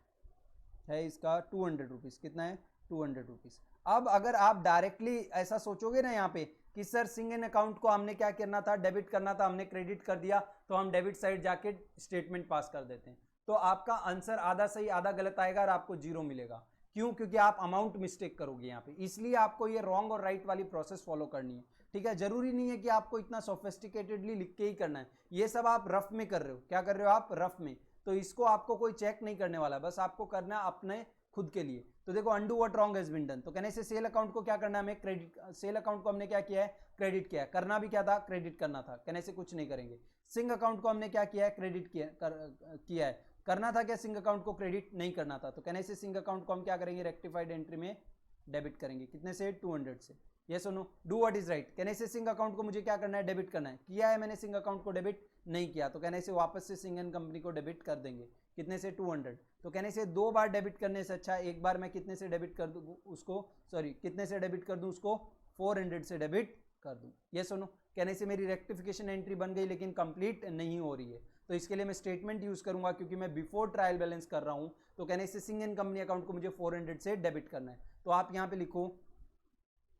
है इसका 200 रुपीज़। कितना है, 200 रुपीज़। अब अगर आप डायरेक्टली ऐसा सोचोगे ना यहाँ पे कि सर सिंह एंड अकाउंट को हमने क्या करना था, डेबिट करना था, हमने क्रेडिट कर दिया, तो हम डेबिट साइड जाके स्टेटमेंट पास कर देते हैं, तो आपका आंसर आधा सही आधा गलत आएगा और आपको 0 मिलेगा। क्यों? क्योंकि आप अमाउंट मिस्टेक करोगे यहाँ पे, इसलिए आपको ये रॉन्ग और राइट वाली प्रोसेस फॉलो करनी है। ठीक है, जरूरी नहीं है कि आपको इतना सोफिस्टिकेटेडली लिख के ही करना है, ये सब आप रफ में कर रहे हो। क्या कर रहे हो आप, रफ में, तो इसको आपको कोई चेक नहीं करने वाला, बस आपको करना अपने खुद के लिए। तो देखो undo what wrong has been done, तो कहने से सेल अकाउंट को क्या करना है, हमें क्रेडिट, सेल अकाउंट को हमने क्या किया है, क्रेडिट किया है। करना भी क्या था, क्रेडिट करना था, कहने से कुछ नहीं करेंगे। सिंह अकाउंट को हमने क्या किया है, क्रेडिट किया है। करना था क्या, सिंह अकाउंट को क्रेडिट नहीं करना था, तो कहने से सिंह अकाउंट को हम क्या करेंगे, रेक्टिफाइड एंट्री में डेबिट करेंगे। कितने से, 200 से। ये सुनो, डू व्हाट इज राइट, कहने से सिंह अकाउंट को मुझे क्या करना है, डेबिट करना है। किया है मैंने सिंह अकाउंट को डेबिट, नहीं किया, तो कहने से वापस से सिंह एंड कंपनी को डेबिट कर देंगे। कितने से, 200। तो कहने से 2 बार डेबिट करने से अच्छा एक बार मैं कितने से डेबिट कर दूँ उसको, सॉरी कितने से डेबिट कर दूँ उसको, 400 से डेबिट कर दूँ। ये सुनो, कहने से मेरी रेक्टिफिकेशन एंट्री बन गई लेकिन कंप्लीट नहीं हो रही है, तो इसके लिए मैं स्टेटमेंट यूज करूंगा क्योंकि मैं बिफोर ट्रायल बैलेंस कर रहा हूं। तो कहने से सिंह एंड कंपनी अकाउंट को मुझे 400 से डेबिट करना है, तो आप यहां पे लिखो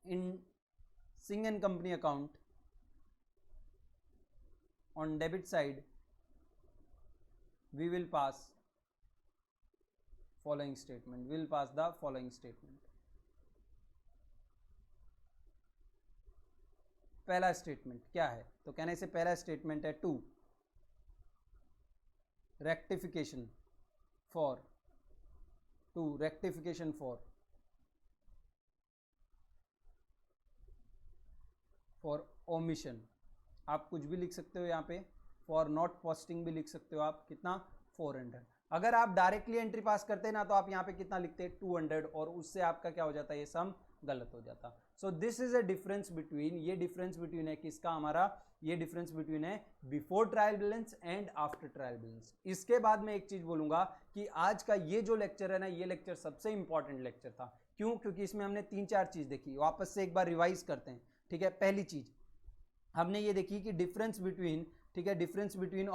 in Singh and company account on debit side we will pass following statement, will pass the following statement. पहला स्टेटमेंट क्या है, तो कहने से पहला स्टेटमेंट है टू रेक्टिफिकेशन फॉर ओमिशन। आप कुछ भी लिख सकते हो यहाँ पे, फॉर नॉट पोस्टिंग भी लिख सकते हो आप। कितना, 400। अगर आप डायरेक्टली एंट्री पास करते ना तो आप यहाँ पे कितना लिखते, 200, और उससे आपका क्या हो जाता है, ये सम गलत हो जाता। So this is a difference between, ये डिफरेंस बिटवीन है किसका, हमारा, ये डिफरेंस बिटवीन है before trial balance and after trial balance. इसके बाद मैं एक चीज बोलूंगा कि आज का ये जो लेक्चर है ना, ये लेक्चर सबसे इंपॉर्टेंट लेक्चर था। क्यों? क्योंकि इसमें हमने 3-4 चीज देखी, वापस से एक बार रिवाइज करते हैं। ठीक है, पहली चीज हमने ये देखी कि डिफरेंस बिटवीन, ठीक है, डिफरेंस बिटवीन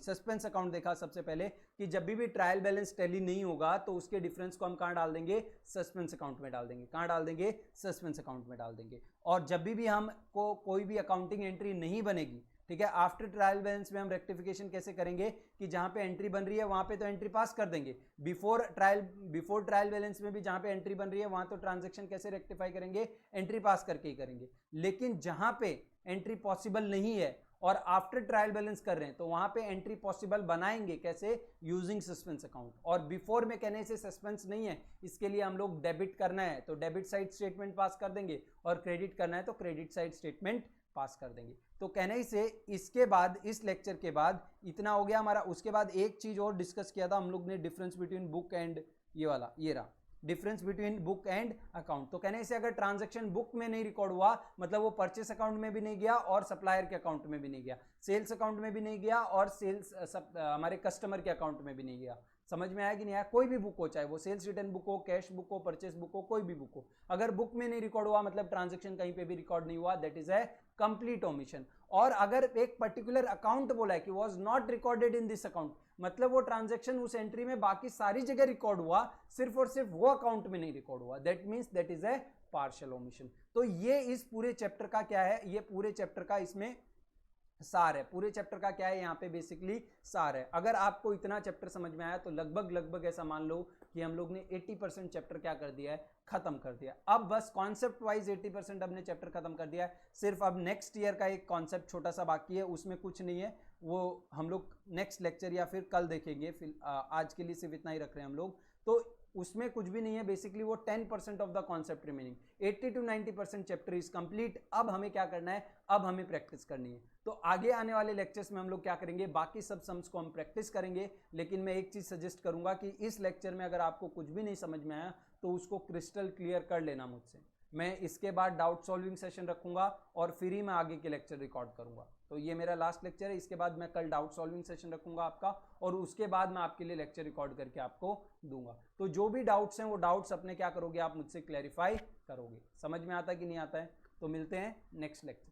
सस्पेंस अकाउंट देखा सबसे पहले कि जब भी ट्रायल बैलेंस टैली नहीं होगा तो उसके डिफरेंस को हम कहाँ डाल देंगे, सस्पेंस अकाउंट में डाल देंगे। कहाँ डाल देंगे, सस्पेंस अकाउंट में डाल देंगे। और जब भी हमको कोई भी अकाउंटिंग एंट्री नहीं बनेगी, ठीक है, आफ्टर ट्रायल बैलेंस में हम रेक्टिफिकेशन कैसे करेंगे कि जहां पे एंट्री बन रही है वहां पे तो एंट्री पास कर देंगे। बिफोर ट्रायल बैलेंस में भी जहां पे एंट्री बन रही है वहां तो ट्रांजैक्शन कैसे रेक्टिफाई करेंगे, एंट्री पास करके ही करेंगे। लेकिन जहां पे एंट्री पॉसिबल नहीं है और आफ्टर ट्रायल बैलेंस कर रहे हैं तो वहां पे एंट्री पॉसिबल बनाएंगे कैसे, यूजिंग सस्पेंस अकाउंट। और बिफोर में कहने से सस्पेंस नहीं है, इसके लिए हम लोग डेबिट करना है तो डेबिट साइड स्टेटमेंट पास कर देंगे, और क्रेडिट करना है तो क्रेडिट साइड स्टेटमेंट पास कर देंगे। तो कहने से इसके बाद, इस लेक्चर के बाद इतना हो गया हमारा। उसके बाद एक चीज और डिस्कस किया था हम लोग ने, डिफरेंस बिटवीन बुक एंड, ये वाला, ये रहा difference between book and account. तो कहने से अगर ट्रांजैक्शन बुक में नहीं रिकॉर्ड हुआ, मतलब वो परचेस अकाउंट में भी नहीं गया और सप्लायर के अकाउंट में भी नहीं गया, सेल्स अकाउंट में भी नहीं गया और सेल्स हमारे कस्टमर के अकाउंट में भी नहीं गया। समझ में आया कि नहीं आया? कोई भी बुक हो, चाहे वो सेल्स रिटर्न बुक हो, कैश बुक हो, परचेस बुक हो, कोई भी बुक हो, अगर बुक में नहीं रिकॉर्ड हुआ मतलब ट्रांजैक्शन कहीं पे भी रिकॉर्ड नहीं हुआ, that is a complete omission. और अगर एक पर्टिकुलर अकाउंट बोला है कि was not recorded in this account, मतलब वो ट्रांजैक्शन उस एंट्री में बाकी सारी जगह रिकॉर्ड हुआ, सिर्फ और सिर्फ वो अकाउंट में नहीं रिकॉर्ड हुआ, that means that is a partial omission. तो ये इस पूरे चैप्टर का क्या है, ये पूरे चैप्टर का इसमें सार है। पूरे चैप्टर का क्या है यहाँ पे बेसिकली सार है। अगर आपको इतना चैप्टर समझ में आया तो लगभग ऐसा मान लो कि हम लोग ने 80% चैप्टर क्या कर दिया है, खत्म कर दिया। अब बस कॉन्सेप्ट वाइज 80% हमने चैप्टर खत्म कर दिया है। सिर्फ अब नेक्स्ट ईयर का एक कॉन्सेप्ट छोटा सा बाकी है, उसमें कुछ नहीं है, वो हम लोग नेक्स्ट लेक्चर या फिर कल देखेंगे। फिर आज के लिए सिर्फ इतना ही रख रहे हैं हम लोग, तो उसमें कुछ भी नहीं है। बेसिकली वो 10% of the concept remaining, 80 to 90% chapter is complete. अब हमें क्या करना है, अब हमें प्रैक्टिस करनी है। तो आगे आने वाले लेक्चर्स में हम लोग क्या करेंगे, बाकी सब सम्स को हम प्रैक्टिस करेंगे। लेकिन मैं एक चीज सजेस्ट करूंगा कि इस लेक्चर में अगर आपको कुछ भी नहीं समझ में आया तो उसको क्रिस्टल क्लियर कर लेना मुझसे। मैं इसके बाद डाउट सॉल्विंग सेशन रखूंगा और फिर ही मैं आगे के लेक्चर रिकॉर्ड करूंगा। तो ये मेरा लास्ट लेक्चर है, इसके बाद मैं कल डाउट सॉल्विंग सेशन रखूंगा आपका, और उसके बाद मैं आपके लिए लेक्चर रिकॉर्ड करके आपको दूंगा। तो जो भी डाउट्स हैं वो डाउट्स अपने क्या करोगे, आप मुझसे क्लैरिफाई करोगे। समझ में आता है कि नहीं आता है? तो मिलते हैं नेक्स्ट लेक्चर।